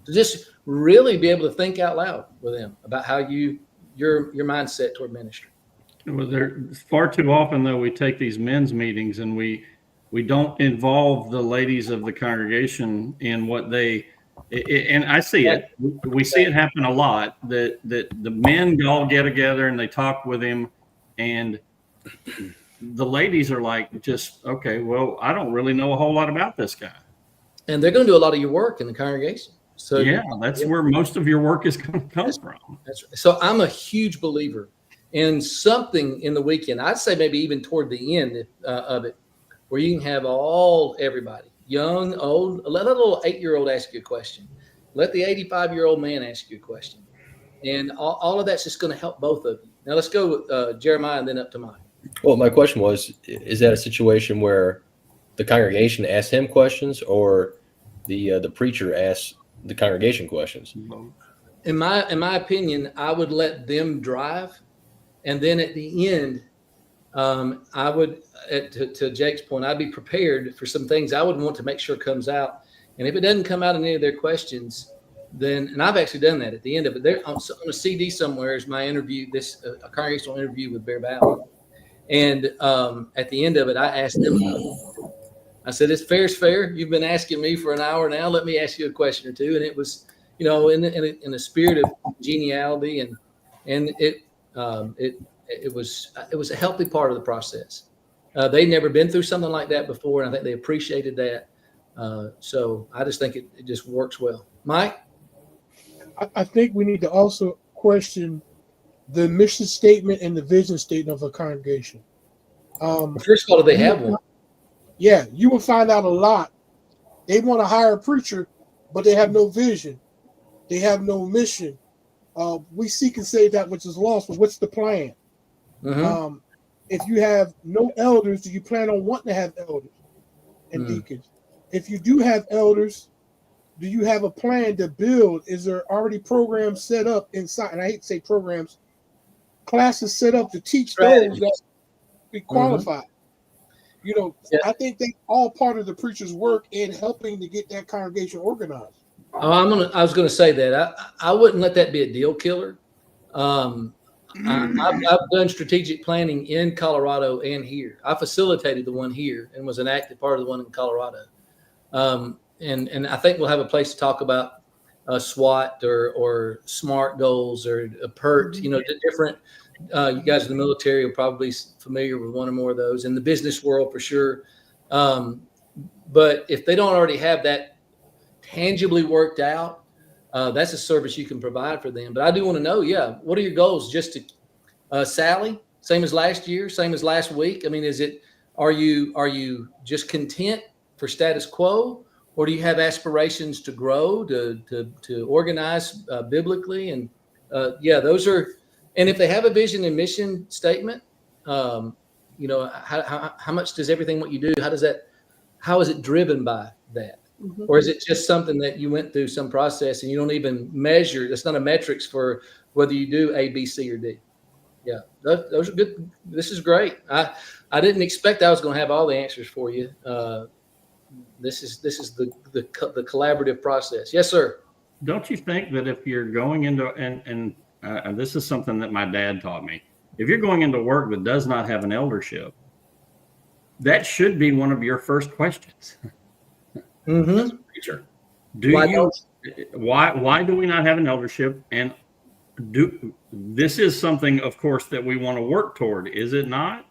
to just really be able to think out loud with them about how your mindset toward ministry. Well, there far too often though we take these men's meetings and we don't involve the ladies of the congregation in what they. And I see it. We see it happen a lot. That the men all get together and they talk with him, and the ladies are like, just okay. Well, I don't really know a whole lot about this guy. And they're going to do a lot of your work in the congregation. So yeah, that's where most of your work is going to come from. That's right. So I'm a huge believer in something in the weekend. I'd say maybe even toward the end of it, where you can have everybody, young, old. Let a little 8-year-old ask you a question. Let the 85-year-old man ask you a question. And all of that's just going to help both of you. Now let's go with Jeremiah and then up to Mike. Well, my question was, is that a situation where the congregation asks him questions, or the preacher asks the congregation questions? In my opinion, I would let them drive, and then at the end, I would, to Jake's point, I'd be prepared for some things I would want to make sure comes out And if it doesn't come out in any of their questions, then, and I've actually done that at the end of it, there on a CD somewhere is my interview, a congregational interview with Bear Valley. And at the end of it, I asked them, I said, it's fair. You've been asking me for an hour now. Let me ask you a question or two. And it was, in a spirit of geniality, and it was a healthy part of the process. They'd never been through something like that before, and I think they appreciated that. So I just think it just works well. Mike? I think we need to also question the mission statement and the vision statement of a congregation. First of all, do they have one? Yeah, you will find out a lot. They want to hire a preacher, but they have no vision. They have no mission. We seek and save that which is lost, but what's the plan? Mm-hmm. If you have no elders, do you plan on wanting to have elders and deacons? If you do have elders, do you have a plan to build? Is there already programs set up inside? And I hate to say programs, classes set up to teach those that be qualified. I think they all part of the preacher's work in helping to get that congregation organized. Oh, I was going to say that I wouldn't let that be a deal killer. I've done strategic planning in Colorado and here. I facilitated the one here and was an active part of the one in Colorado. And I think we'll have a place to talk about SWAT or SMART goals or a PERT. Different. You guys in the military are probably familiar with one or more of those. In the business world, for sure. But if they don't already have that tangibly worked out, that's a service you can provide for them. But I do want to know, what are your goals? Just to Sally, same as last year, same as last week. I mean, are you just content for status quo, or do you have aspirations to grow, to organize biblically? And those are. And if they have a vision and mission statement, how much does everything what you do? How is it driven by that? Mm-hmm. Or is it just something that you went through some process and you don't even measure? That's not a metrics for whether you do A, B, C, or D. Yeah, those are good. This is great. I didn't expect I was going to have all the answers for you. This is the collaborative process. Yes, sir. Don't you think that if you're going into and this is something that my dad taught me. If you're going into work that does not have an eldership, that should be one of your first questions. Mm-hmm. Preacher, why do we not have an eldership? And this is something, of course, that we want to work toward, is it not?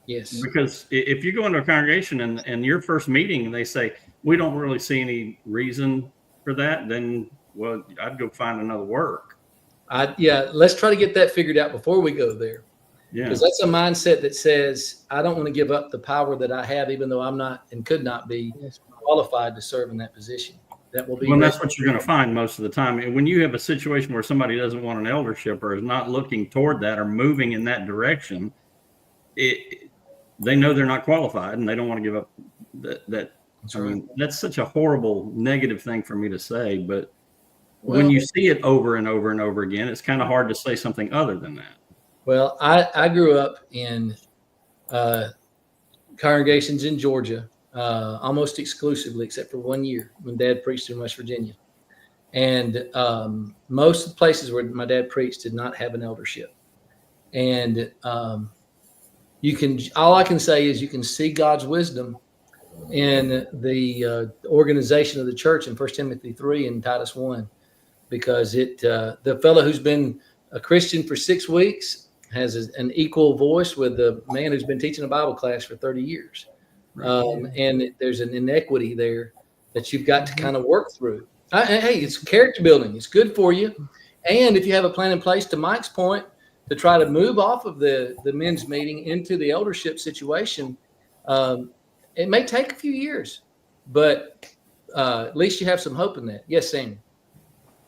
Yes. Because if you go into a congregation and your first meeting and they say, we don't really see any reason for that, then, well, I'd go find another work. Let's try to get that figured out before we go there. Yeah. Because that's a mindset that says, I don't want to give up the power that I have, even though I'm not and could not be qualified to serve in that position. That will be. Well, that's what you're going to find most of the time. And when you have a situation where somebody doesn't want an eldership or is not looking toward that or moving in that direction, they know they're not qualified and they don't want to give up that. I mean, that's such a horrible negative thing for me to say, but when you see it over and over and over again, it's kind of hard to say something other than that. Well, I grew up in congregations in Georgia, almost exclusively, except for 1 year when Dad preached in West Virginia. And most of the places where my dad preached did not have an eldership. And all I can say is you can see God's wisdom in the organization of the church in 1 Timothy 3 and Titus 1, because the fellow who's been a Christian for 6 weeks has an equal voice with the man who's been teaching a Bible class for 30 years. And there's an inequity there that you've got to kind of work through. Hey, it's character building. It's good for you. And if you have a plan in place, to Mike's point, to try to move off of the men's meeting into the eldership situation, it may take a few years, but at least you have some hope in that. Yes, Sam.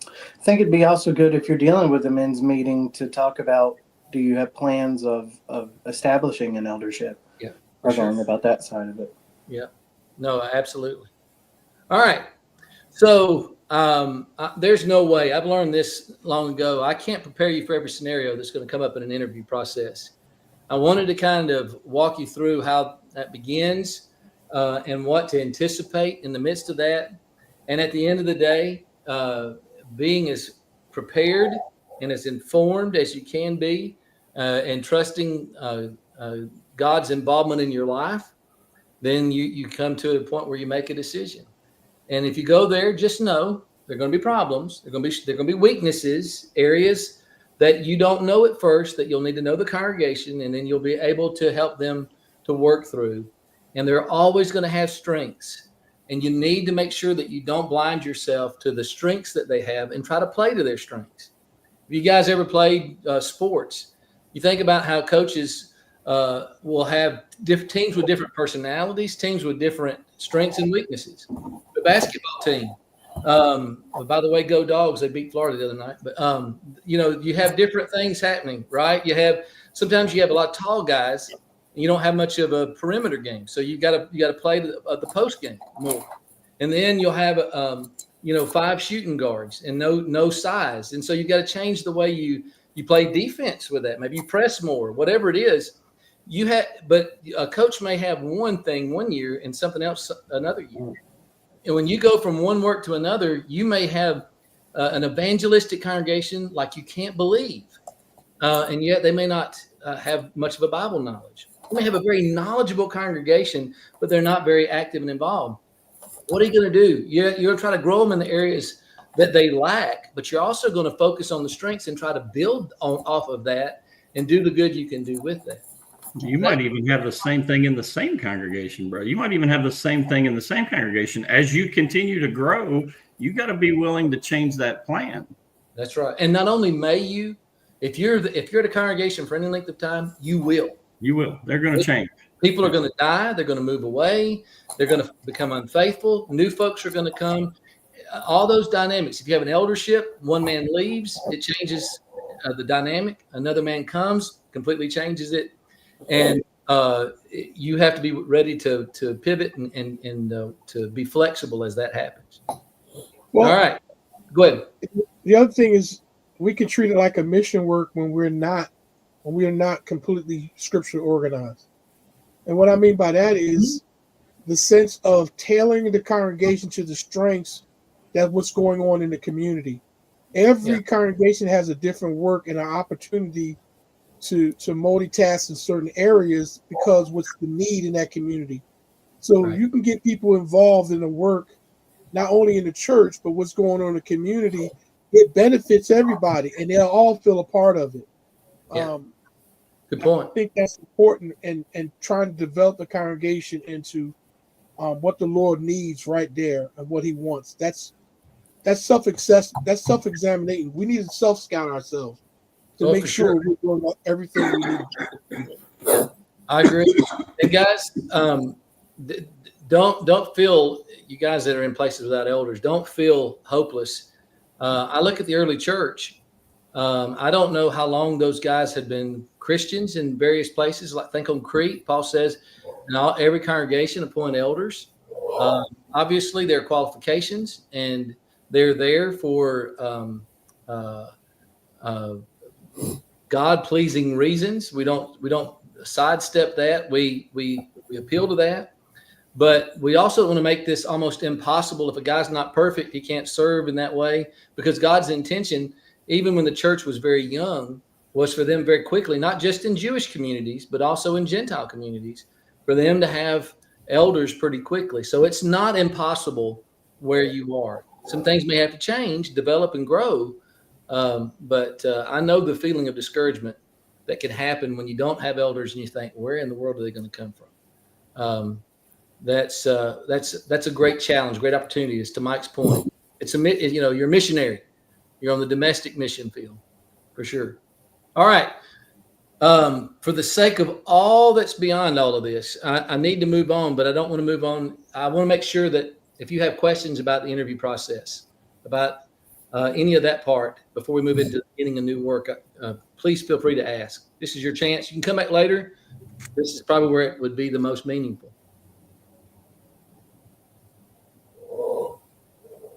I think it'd be also good if you're dealing with a men's meeting to talk about, do you have plans of establishing an eldership? Yeah. Or learning about that side of it. Yeah. No, absolutely. All right. So there's no way. I've learned this long ago. I can't prepare you for every scenario that's going to come up in an interview process. I wanted to kind of walk you through how that begins and what to anticipate in the midst of that. And at the end of the day, being as prepared and as informed as you can be, and trusting God's involvement in your life, then you come to a point where you make a decision. And if you go there, just know there are going to be problems. There are going to be weaknesses, areas that you don't know at first that you'll need to know the congregation, and then you'll be able to help them to work through. And they're always going to have strengths. And you need to make sure that you don't blind yourself to the strengths that they have and try to play to their strengths. If you guys ever played sports, you think about how coaches will have teams with different personalities, teams with different strengths and weaknesses. The basketball team, by the way, go Dogs! They beat Florida the other night. But you have different things happening, right? Sometimes you have a lot of tall guys, and you don't have much of a perimeter game, so you got to play the post game more. And then you'll have 5 shooting guards and no size, and so you got to change the way you play defense with that. Maybe you press more, whatever it is. But a coach may have one thing one year and something else another year. And when you go from one work to another, you may have an evangelistic congregation like you can't believe, and yet they may not have much of a Bible knowledge. You may have a very knowledgeable congregation, but they're not very active and involved. What are you going to do? You're going to try to grow them in the areas that they lack, but you're also going to focus on the strengths and try to build off of that and do the good you can do with that. You might even have the same thing in the same congregation, bro. You might even have the same thing in the same congregation. As you continue to grow, you got to be willing to change that plan. That's right. And not only may you, if you're at a congregation for any length of time, you will. You will. They're going to change. People are going to die. They're going to move away. They're going to become unfaithful. New folks are going to come. All those dynamics. If you have an eldership, one man leaves, it changes the dynamic. Another man comes, completely changes it. And you have to be ready to pivot and to be flexible as that happens. Well, all right, go ahead. The other thing is we can treat it like a mission work when we are not completely scripture organized. And what I mean by that is the sense of tailoring the congregation to the strengths that what's going on in the community. Every congregation has a different work and an opportunity to multitask in certain areas because what's the need in that community. So you can get people involved in the work, not only in the church, but what's going on in the community. It benefits everybody and they'll all feel a part of it. Good point. I think that's important and trying to develop the congregation into what the Lord needs right there and what he wants. That's self-examination. We need to self-scout ourselves to make sure we're doing everything we need. I agree. And guys, don't feel, you guys that are in places without elders, don't feel hopeless. I look at the early church. I don't know how long those guys had been Christians in various places. Like think on Crete, Paul says, in every congregation appoint elders. Obviously, there are qualifications, and they're there for God-pleasing reasons. We don't sidestep that. We appeal to that, but we also want to make this almost impossible. If a guy's not perfect, he can't serve in that way, because God's intention, even when the church was very young, was for them very quickly, not just in Jewish communities, but also in Gentile communities, for them to have elders pretty quickly. So it's not impossible where you are. Some things may have to change, develop, and grow. But I know the feeling of discouragement that can happen when you don't have elders and you think, where in the world are they going to come from? That's a great challenge, great opportunity. Is to Mike's point. You're a missionary. You're on the domestic mission field for sure. All right. For the sake of all that's beyond all of this, I need to move on, but I don't want to move on. I want to make sure that if you have questions about the interview process, about any of that part before we move into getting a new work, please feel free to ask. This is your chance. You can come back later. This is probably where it would be the most meaningful.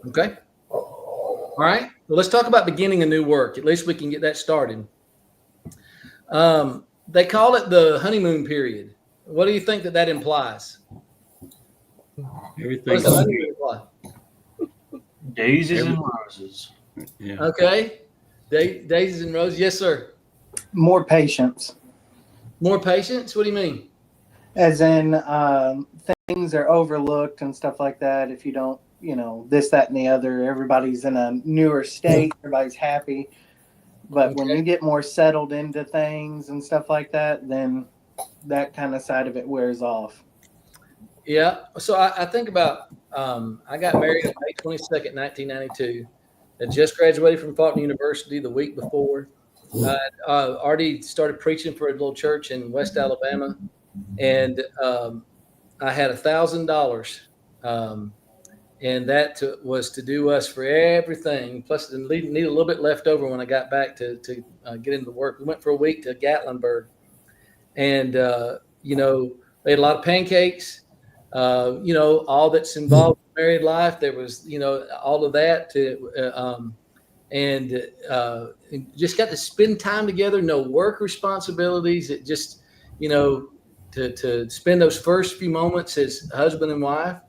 Okay. All right. Well, let's talk about beginning a new work. At least we can get that started. They call it the honeymoon period. What do you think that implies? What's the honeymoon like? Daisies and roses. Yeah. Okay. Daisies and roses. Yes, sir. More patience, More patience? What do you mean? as in things are overlooked and stuff like that. If you don't, this, that, and the other, everybody's in a newer state, everybody's happy. But when Okay. you get more settled into things and stuff like that, then that kind of side of it wears off. Yeah. So I think about, I got married on May 22nd, 1992. I just graduated from Faulkner University the week before. I already started preaching for a little church in West Alabama. And I had $1,000. And that was to do us for everything. Plus, need a little bit left over when I got back to get into work. We went for a week to Gatlinburg. And, they had a lot of pancakes. All that's involved in married life. There was, all of that and just got to spend time together. No work responsibilities. It just, to spend those first few moments as husband and wife.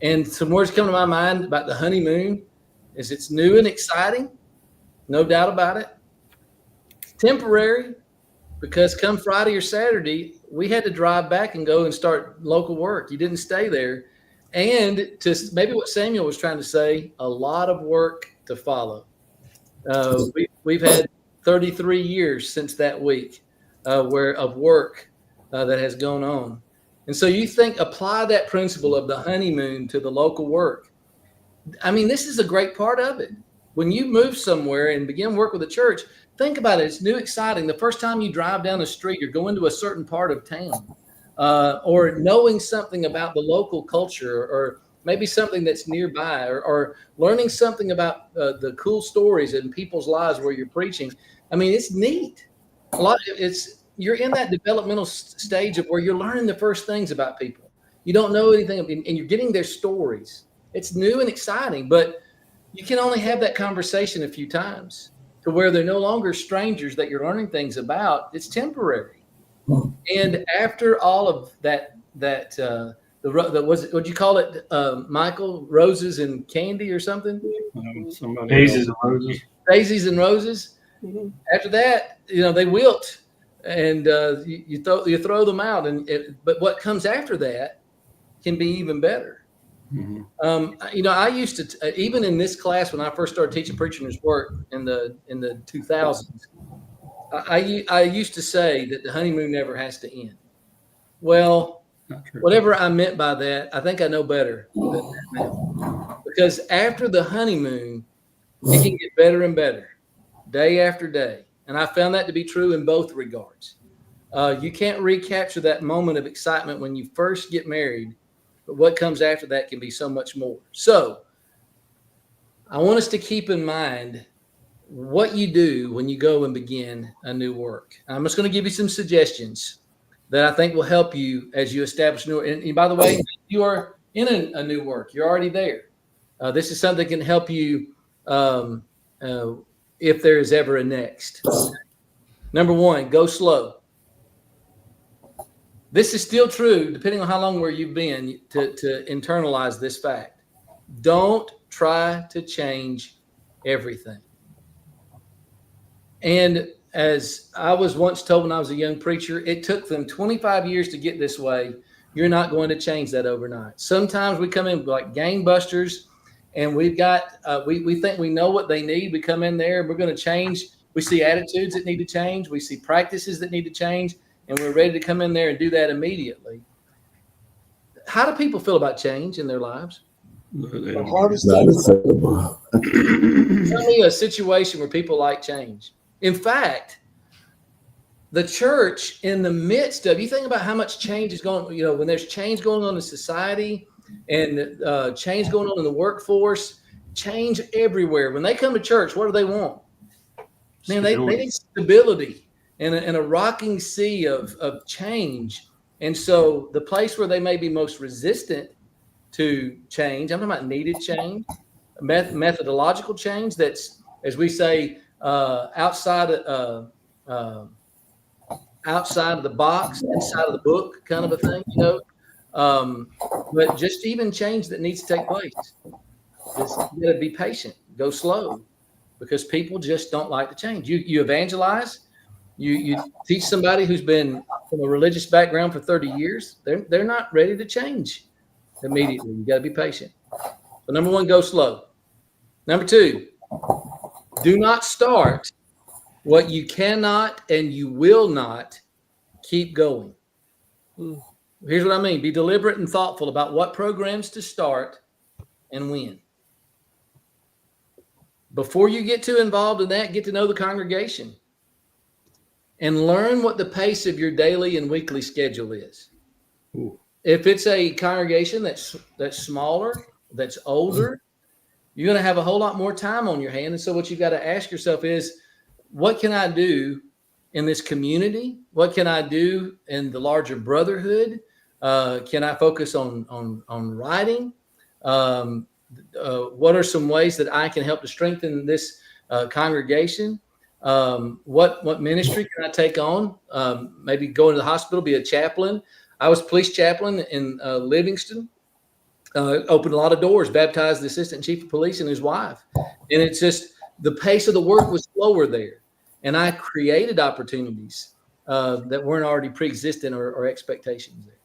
And some words come to my mind about the honeymoon is it's new and exciting. No doubt about it. It's temporary. Because come Friday or Saturday, we had to drive back and go and start local work. You didn't stay there. And to maybe what Samuel was trying to say, a lot of work to follow. We've had 33 years since that week of work that has gone on. And so you apply that principle of the honeymoon to the local work. I mean, this is a great part of it. When you move somewhere and begin work with a church, think about it. It's new, exciting. The first time you drive down the street, you're going to a certain part of town, or knowing something about the local culture, or maybe something that's nearby, or learning something about the cool stories in people's lives where you're preaching. I mean, it's neat. You're in that developmental stage of where you're learning the first things about people. You don't know anything, and you're getting their stories. It's new and exciting, but you can only have that conversation a few times to where they're no longer strangers that you're learning things about. It's temporary. And after all of that, what'd you call it, Michael? Roses and candy or something? Daisies and roses. Daisies and roses. Mm-hmm. After that, they wilt, and you throw them out. But what comes after that can be even better. Mm-hmm. I used to, even in this class, when I first started teaching preachers work in the 2000s, I used to say that the honeymoon never has to end. Well, whatever I meant by that, I think I know better than that now. Because after the honeymoon, it can get better and better, day after day. And I found that to be true in both regards. You can't recapture that moment of excitement when you first get married. But what comes after that can be so much more. So I want us to keep in mind what you do when you go and begin a new work. I'm just going to give you some suggestions that I think will help you as you establish new. And by the way, you are in a new work. You're already there. This is something that can help you if there is ever a next. Number one, go slow. This is still true, depending on how long where you've been, to internalize this fact. Don't try to change everything. And as I was once told when I was a young preacher, it took them 25 years to get this way. You're not going to change that overnight. Sometimes we come in like gangbusters, and we've got we think we know what they need. We come in there and we're going to change. We see attitudes that need to change. We see practices that need to change. And we're ready to come in there and do that immediately. How do people feel about change in their lives? The hardest thing. Tell me a situation where people like change. In fact, the church, in the midst of, you think about how much change is going, when there's change going on in society and change going on in the workforce, change everywhere. When they come to church, what do they want? Man, they need stability. In a rocking sea of change. And so the place where they may be most resistant to change, I'm talking about needed change, methodological change that's, as we say, outside of the box, inside of the book kind of a thing, But just even change that needs to take place, just you got to be patient, go slow, because people just don't like to change. You evangelize, you teach somebody who's been from a religious background for 30 years, they're not ready to change immediately. You got to be patient. So number one, go slow. Number two, do not start what you cannot and you will not keep going. Here's what I mean. Be deliberate and thoughtful about what programs to start and when. Before you get too involved in that, get to know the congregation and learn what the pace of your daily and weekly schedule is. Ooh. If it's a congregation that's smaller, that's older, you're going to have a whole lot more time on your hand. And so what you've got to ask yourself is, what can I do in this community? What can I do in the larger brotherhood? Can I focus on writing? What are some ways that I can help to strengthen this congregation? What ministry can I take on? Maybe go into the hospital, be a chaplain. I was police chaplain in Livingston. Opened a lot of doors, baptized the assistant chief of police and his wife. And it's just the pace of the work was slower there. And I created opportunities that weren't already pre-existing or expectations there.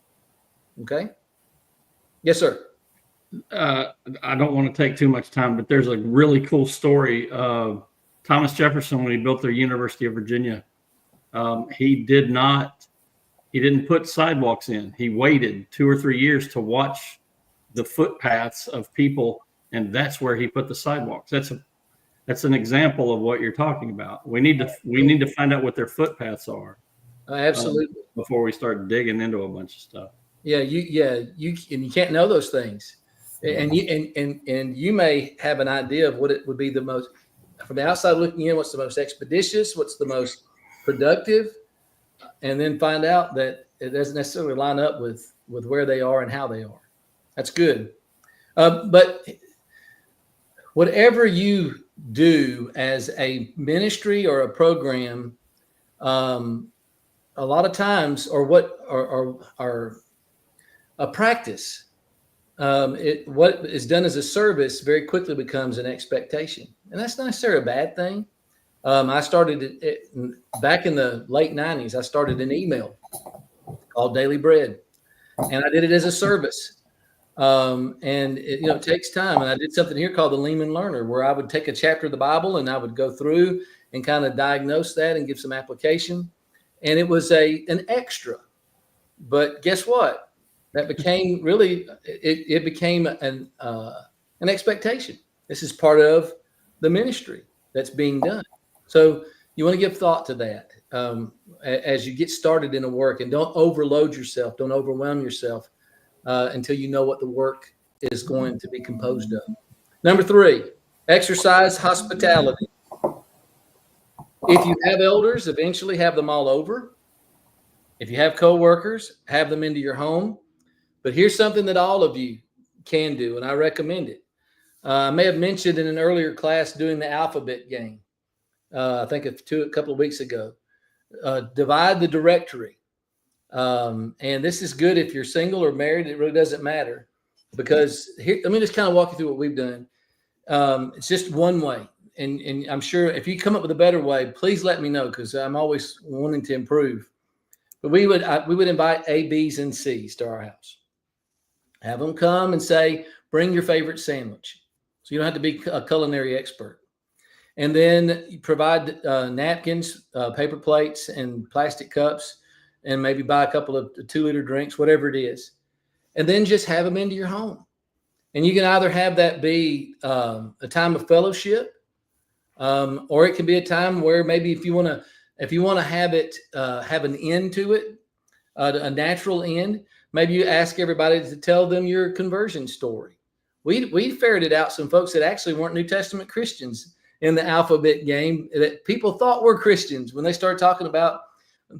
Okay? Yes, sir. I don't want to take too much time, but there's a really cool story of Thomas Jefferson when he built the University of Virginia. He didn't put sidewalks in. He waited 2 or 3 years to watch the footpaths of people, and that's where he put the sidewalks. That's an example of what you're talking about. We need to find out what their footpaths are. Absolutely. Before we start digging into a bunch of stuff. Yeah, you can't know those things. And you may have an idea of what it would be the most, from the outside looking in, what's the most expeditious, what's the most productive, and then find out that it doesn't necessarily line up with where they are and how they are. That's good. But whatever you do as a ministry or a program, a lot of times, or what are a practice, what is done as a service very quickly becomes an expectation, and that's not necessarily a bad thing. I started back in the late 90s. I started an email called Daily Bread, and I did it as a service. And it takes time. And I did something here called the Lehman Learner, where I would take a chapter of the Bible and I would go through and kind of diagnose that and give some application. And it was an extra. But guess what? That became really, it became an expectation. This is part of the ministry that's being done. So you want to give thought to that as you get started in a work, and don't overload yourself. Don't overwhelm yourself until you know what the work is going to be composed of. Number 3, exercise hospitality. If you have elders, eventually have them all over. If you have coworkers, have them into your home. But here's something that all of you can do, and I recommend it. I may have mentioned in an earlier class doing the alphabet game. I think a couple of weeks ago. Divide the directory. And this is good if you're single or married. It really doesn't matter, because here, let me just kind of walk you through what we've done. It's just one way. And I'm sure if you come up with a better way, please let me know, because I'm always wanting to improve. But we would invite A, B's, and C's to our house. Have them come and say, bring your favorite sandwich. So you don't have to be a culinary expert. And then you provide napkins, paper plates, and plastic cups, and maybe buy a couple of 2-liter drinks, whatever it is. And then just have them into your home. And you can either have that be a time of fellowship, or it can be a time where maybe if you want to have it have an end to it, a natural end, maybe you ask everybody to tell them your conversion story. We ferreted out some folks that actually weren't New Testament Christians in the alphabet game, that people thought were Christians when they started talking about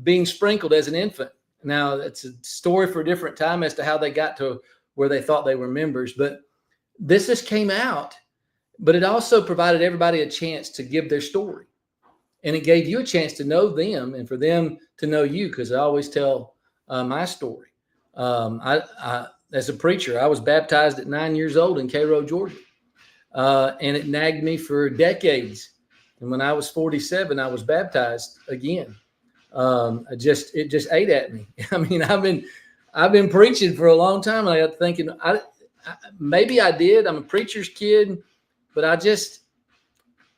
being sprinkled as an infant. Now, it's a story for a different time as to how they got to where they thought they were members, but this just came out. But it also provided everybody a chance to give their story, and it gave you a chance to know them and for them to know you, because I always tell my story. As a preacher, I was baptized at 9 years old in Cairo, Georgia, and it nagged me for decades. And when I was 47, I was baptized again. It just ate at me. I mean, I've been preaching for a long time. I got thinking, maybe I did. I'm a preacher's kid, but I just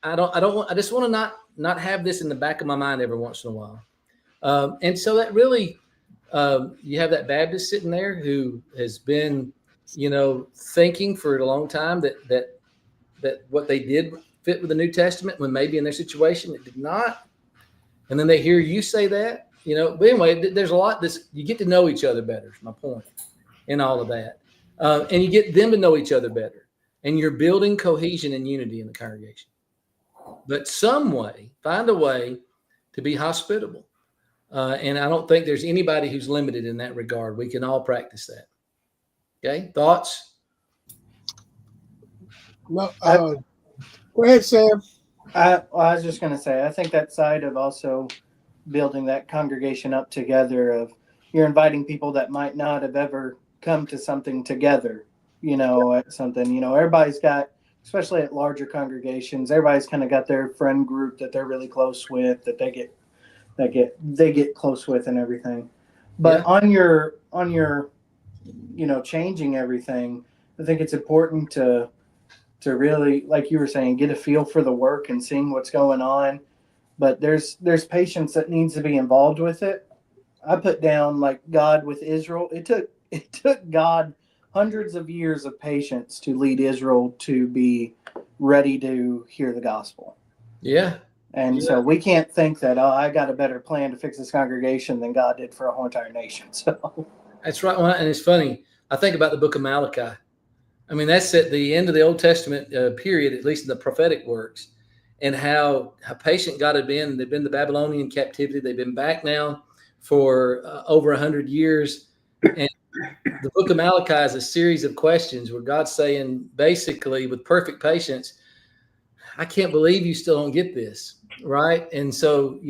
want to not have this in the back of my mind every once in a while. And so that really, you have that Baptist sitting there who has been, thinking for a long time that what they did fit with the New Testament when maybe in their situation it did not. And then they hear you say that, but anyway, there's a lot you get to know each other better, is my point in all of that. And you get them to know each other better, and you're building cohesion and unity in the congregation. But find a way to be hospitable. And I don't think there's anybody who's limited in that regard. We can all practice that. Okay. Thoughts? No, go ahead, Sam. I was just going to say, I think that side of also building that congregation up together, of you're inviting people that might not have ever come to something together, at something, everybody's got, especially at larger congregations, everybody's kind of got their friend group that they're really close with, that they get close with and everything. But on your changing everything, I think it's important to really, like you were saying, get a feel for the work and seeing what's going on. But there's patience that needs to be involved with it. I put down, like God with Israel. It took God hundreds of years of patience to lead Israel to be ready to hear the gospel. Yeah. And so we can't think that, I got a better plan to fix this congregation than God did for a whole entire nation. So that's right. And it's funny. I think about the book of Malachi. I mean, that's at the end of the Old Testament period, at least in the prophetic works, and how patient God had been. They've been in the Babylonian captivity. They've been back now for over 100 years. And the book of Malachi is a series of questions where God's saying, basically, with perfect patience, I can't believe you still don't get this, right? And so,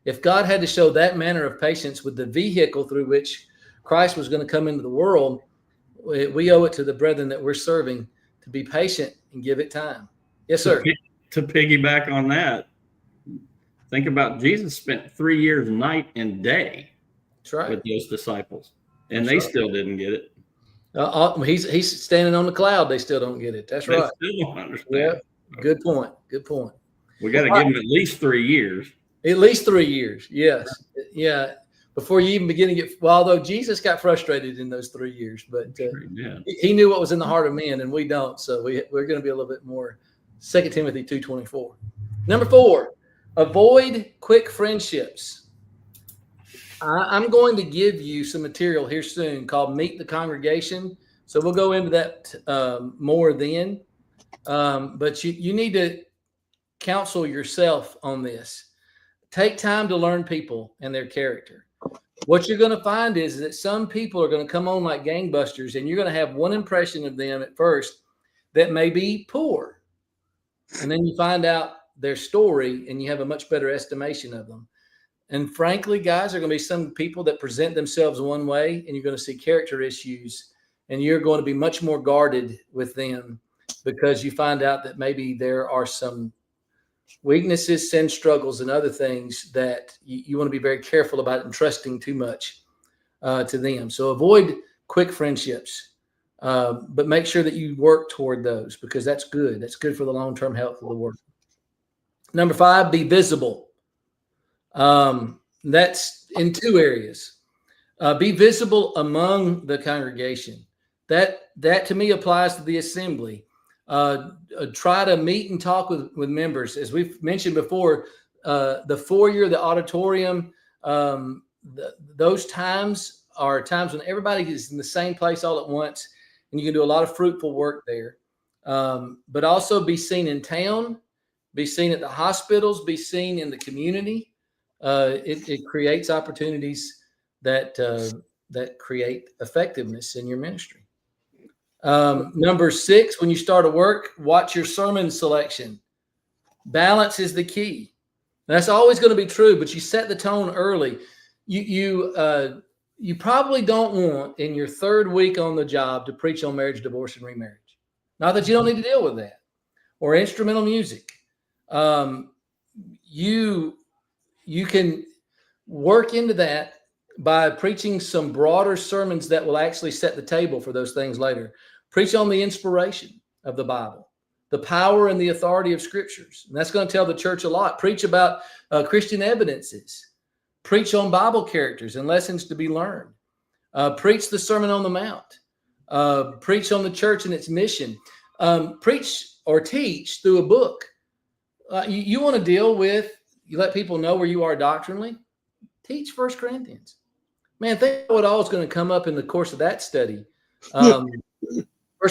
if God had to show that manner of patience with the vehicle through which Christ was going to come into the world, we owe it to the brethren that we're serving to be patient and give it time. Yes, sir. To piggyback on that, think about Jesus spent 3 years night and day with those disciples, and they still didn't get it. He's standing on the cloud. They still don't get it. That's right. They still don't understand. Yeah. Good point. We got to give them at least 3 years. At least 3 years. Yes. Yeah. Before you even begin to get, although Jesus got frustrated in those 3 years, but he knew what was in the heart of men, and we don't. So we're going to be a little bit more. 2 Timothy 2:24. Number 4, avoid quick friendships. I'm going to give you some material here soon called Meet the Congregation. So we'll go into that more then. But you need to counsel yourself on this. Take time to learn people and their character. What you're going to find is that some people are going to come on like gangbusters, and you're going to have one impression of them at first that may be poor. And then you find out their story, and you have a much better estimation of them. And frankly, guys, there are going to be some people that present themselves one way, and you're going to see character issues, and you're going to be much more guarded with them because you find out that maybe there are some weaknesses, sin struggles, and other things that you want to be very careful about entrusting too much to them. So avoid quick friendships, but make sure that you work toward those, because that's good. That's good for the long-term health of the work. Number 5, be visible. That's in 2 areas. Be visible among the congregation. That to me applies to the assembly. Try to meet and talk with members. As we've mentioned before, the foyer, the auditorium, those times are times when everybody is in the same place all at once, and you can do a lot of fruitful work there. But also be seen in town, be seen at the hospitals, be seen in the community. It creates opportunities that create effectiveness in your ministry. Number 6, when you start a work, watch your sermon selection. Balance is the key. That's always going to be true, but you set the tone early. You you probably don't want in your third week on the job to preach on marriage, divorce, and remarriage. Not that you don't need to deal with that, or instrumental music. You can work into that by preaching some broader sermons that will actually set the table for those things later. Preach on the inspiration of the Bible, the power and the authority of scriptures. And that's going to tell the church a lot. Preach about Christian evidences. Preach on Bible characters and lessons to be learned. Preach the Sermon on the Mount. Preach on the church and its mission. Preach or teach through a book. You want to deal with, you let people know where you are doctrinally. Teach 1 Corinthians. Man, think what all is going to come up in the course of that study. 1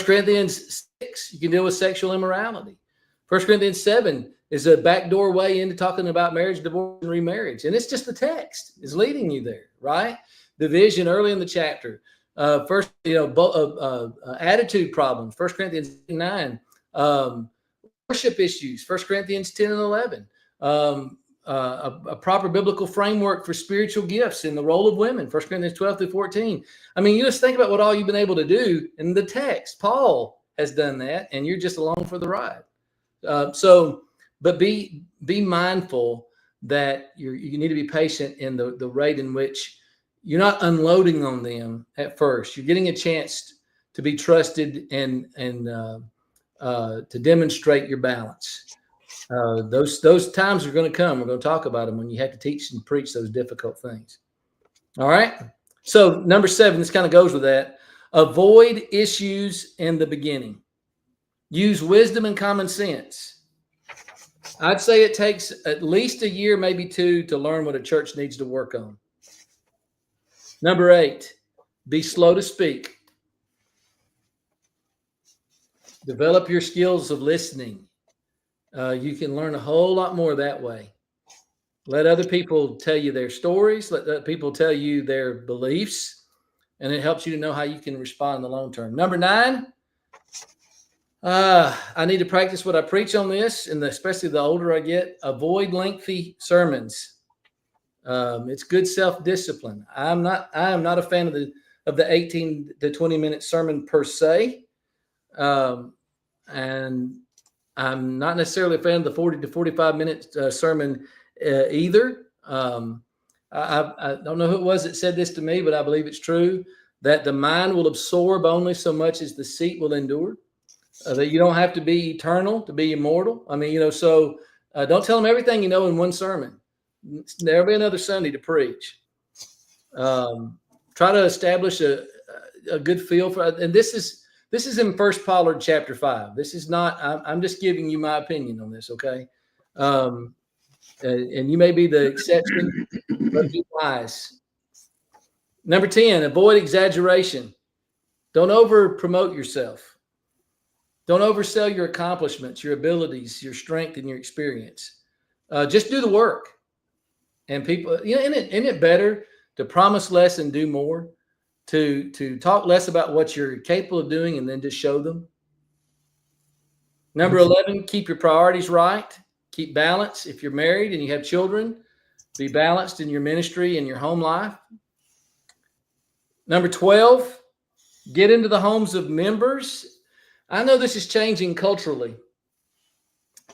Corinthians 6, you can deal with sexual immorality. 1 Corinthians 7 is a backdoor way into talking about marriage, divorce, and remarriage. And it's just the text is leading you there, right? Division early in the chapter. First, attitude problems, 1 Corinthians 9. Worship issues, 1 Corinthians 10 and 11. A proper biblical framework for spiritual gifts and the role of women, 1 Corinthians 12 through 14. I mean, you just think about what all you've been able to do in the text. Paul has done that, and you're just along for the ride. But be mindful that you need to be patient in the rate in which you're not unloading on them at first. You're getting a chance to be trusted and to demonstrate your balance. Those times are going to come. We're going to talk about them when you have to teach and preach those difficult things. All right. So number 7, this kind of goes with that. Avoid issues in the beginning. Use wisdom and common sense. I'd say it takes at least a year, maybe 2, to learn what a church needs to work on. Number 8, be slow to speak. Develop your skills of listening. You can learn a whole lot more that way. Let other people tell you their stories. Let other people tell you their beliefs. And it helps you to know how you can respond in the long term. Number 9, I need to practice what I preach on this, and especially the older I get. Avoid lengthy sermons. It's good self-discipline. I am not a fan of the 18 to 20-minute sermon per se. And I'm not necessarily a fan of the 40 to 45-minute sermon either. I don't know who it was that said this to me, but I believe it's true, that the mind will absorb only so much as the seat will endure. That you don't have to be eternal to be immortal. I mean, so don't tell them everything you know in one sermon. There'll be another Sunday to preach. Try to establish a good feel for, and this is in 1 Pollard chapter 5. This is not, I'm just giving you my opinion on this, okay? And you may be the exception, but be wise. Number 10, avoid exaggeration. Don't over promote yourself. Don't oversell your accomplishments, your abilities, your strength, and your experience. Just do the work. And people, isn't it better to promise less and do more? To talk less about what you're capable of doing and then just show them. Number 11, keep your priorities right. Keep balance. If you're married and you have children, be balanced in your ministry and your home life. Number 12, get into the homes of members. I know this is changing culturally.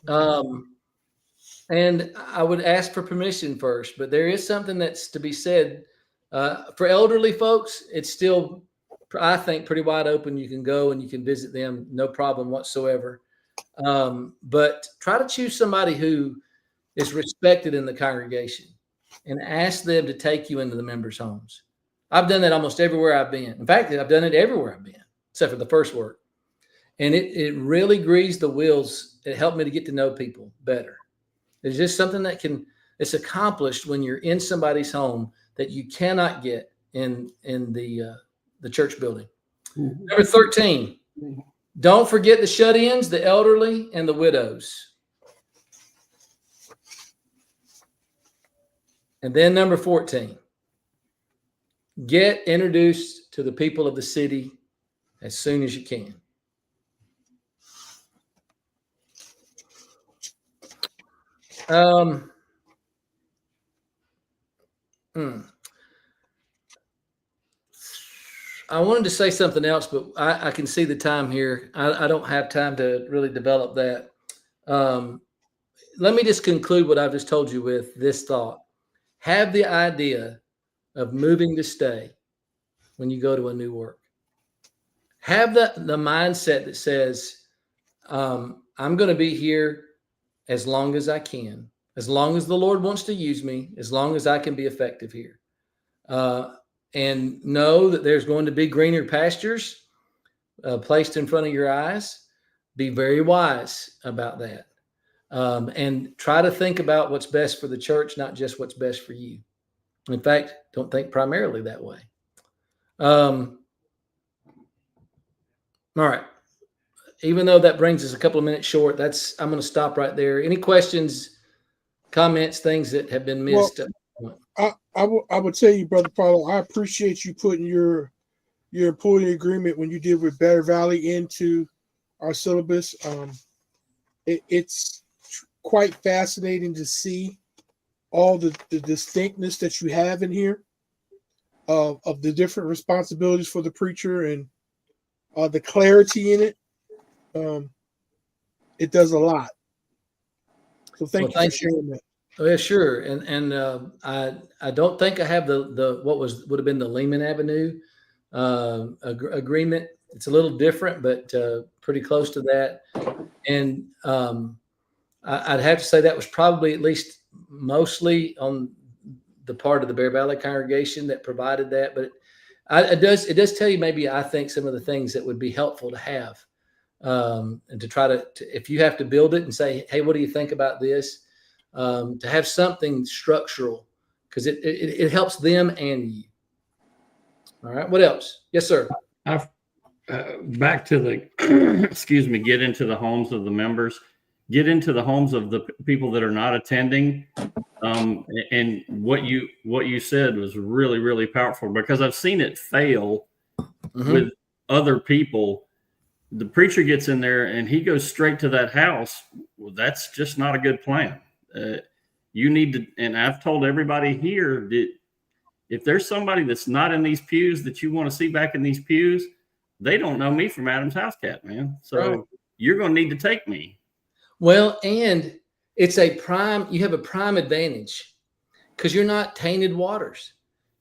And I would ask for permission first, but there is something that's to be said. For elderly folks, it's still, I think, pretty wide open. You can go and you can visit them, no problem whatsoever. But try to choose somebody who is respected in the congregation and ask them to take you into the members' homes. I've done that almost everywhere I've been. In fact, I've done it everywhere I've been, except for the first work. And it really greased the wheels. It helped me to get to know people better. It's just something that it's accomplished when you're in somebody's home that you cannot get in the church building. Mm-hmm. Number 13, don't forget the shut-ins, the elderly, and the widows. And then number 14, get introduced to the people of the city as soon as you can. I wanted to say something else, but I can see the time here. I don't have time to really develop that. Let me just conclude what I've just told you with this thought. Have the idea of moving to stay when you go to a new work. Have the mindset that says, I'm going to be here as long as I can, as long as the Lord wants to use me, as long as I can be effective here. And know that there's going to be greener pastures placed in front of your eyes. Be very wise about that. And try to think about what's best for the church, not just what's best for you. In fact, don't think primarily that way. All right. Even though that brings us a couple of minutes short, I'm going to stop right there. Any questions, comments, things that have been missed? Well, I would tell you, Brother Paulo, I appreciate you putting your employee agreement when you did with Bear Valley into our syllabus. It's quite fascinating to see all the distinctness that you have in here of the different responsibilities for the preacher and the clarity in it. It does a lot. So thank you for sharing that. Oh, yeah, sure. And I don't think I have the what would have been the Lehman Avenue agreement. It's a little different, but pretty close to that. And I'd have to say that was probably at least mostly on the part of the Bear Valley congregation that provided that. But it does tell you maybe I think some of the things that would be helpful to have, and to try to if you have to build it and say, hey, what do you think about this? To have something structural, because it helps them and you. All right. What else? Yes, sir. I've back to the excuse me. Get into the homes of the members. Get into the homes of the people that are not attending. And what you said was really, really powerful, because I've seen it fail with other people. The preacher gets in there and he goes straight to that house. Well, that's just not a good plan. You need to, and I've told everybody here that if there's somebody that's not in these pews that you want to see back in these pews, they don't know me from Adam's house cat, man. So you're going to need to take me. Well, and it's you have a prime advantage because you're not tainted waters.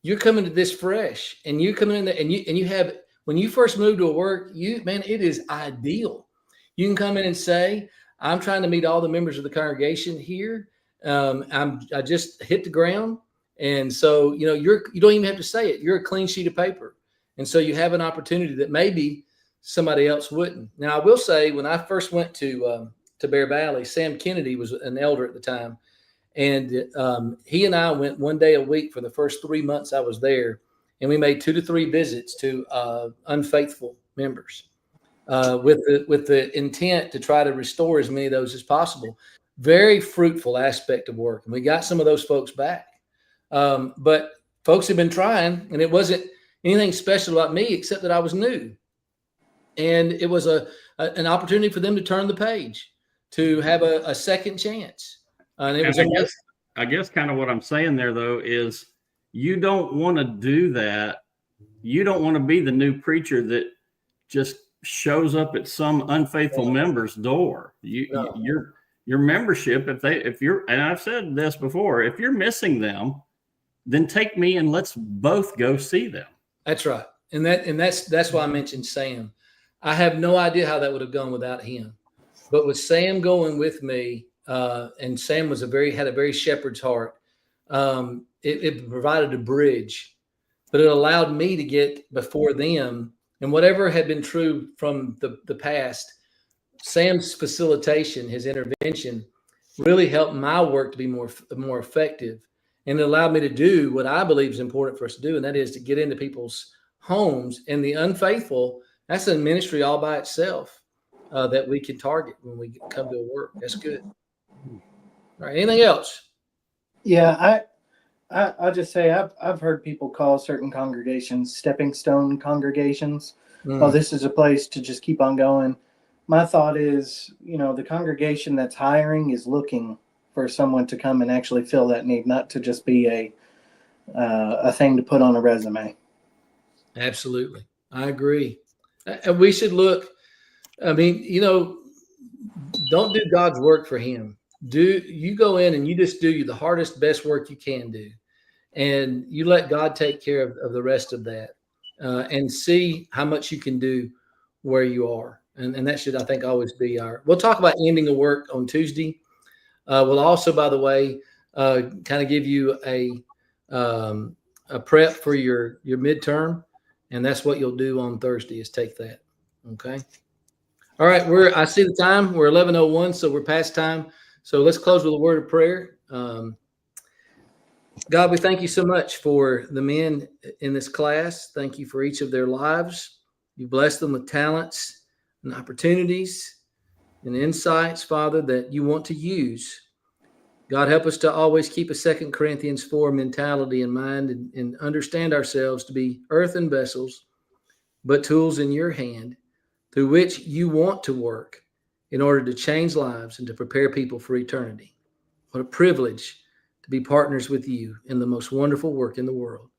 You're coming to this fresh, and you come in there and you have, when you first move to a work, it is ideal. You can come in and say, I'm trying to meet all the members of the congregation here. I just hit the ground. And so, you don't even have to say it. You're a clean sheet of paper. And so you have an opportunity that maybe somebody else wouldn't. Now, I will say, when I first went to Bear Valley, Sam Kennedy was an elder at the time. And he and I went one day a week for the first 3 months I was there. And we made 2 to 3 visits to unfaithful members with the intent to try to restore as many of those as possible. Very fruitful aspect of work. And we got some of those folks back. But folks have been trying, and it wasn't anything special about me except that I was new. And it was an opportunity for them to turn the page, to have a second chance. And it was I guess kind of what I'm saying there, though, is you don't want to do that. You don't want to be the new preacher that just shows up at some unfaithful member's door. Your membership, if you're, and I've said this before, if you're missing them, then take me and let's both go see them. That's right. And that's why I mentioned Sam. I have no idea how that would have gone without him. But with Sam going with me, and Sam had a very shepherd's heart, it provided a bridge, but it allowed me to get before them. And whatever had been true from the past, Sam's facilitation, his intervention, really helped my work to be more effective. And it allowed me to do what I believe is important for us to do, and that is to get into people's homes. And the unfaithful, that's a ministry all by itself that we can target when we come to a work. That's good. All right. Anything else? Yeah, I'll just say I've heard people call certain congregations stepping stone congregations. Oh, this is a place to just keep on going. My thought is, the congregation that's hiring is looking for someone to come and actually fill that need, not to just be a thing to put on a resume. Absolutely. I agree. And we should look, I mean, don't do God's work for him. You go in and you just do the hardest, best work you can do. And you let God take care of the rest of that, and see how much you can do where you are. And that should, I think, always be we'll talk about ending the work on Tuesday. We'll also, by the way, kind of give you a prep for your midterm. And that's what you'll do on Thursday is take that. Okay. All right. I see the time. We're 11:01, so we're past time. So let's close with a word of prayer. God, we thank you so much for the men in this class. Thank you for each of their lives. You bless them with talents and opportunities and insights, Father, that you want to use. God, help us to always keep a 2 Corinthians 4 mentality in mind and understand ourselves to be earthen vessels, but tools in your hand through which you want to work in order to change lives and to prepare people for eternity. What a privilege to be partners with you in the most wonderful work in the world.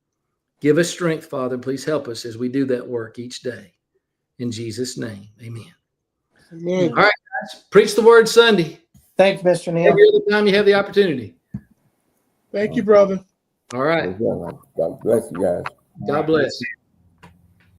Give us strength, Father. Please help us as we do that work each day. In Jesus' name, amen. Amen. All right, guys. Preach the word Sunday. Thank you, Mr. Neal. Every other time you have the opportunity. Thank you, brother. All right. God bless you guys. God bless.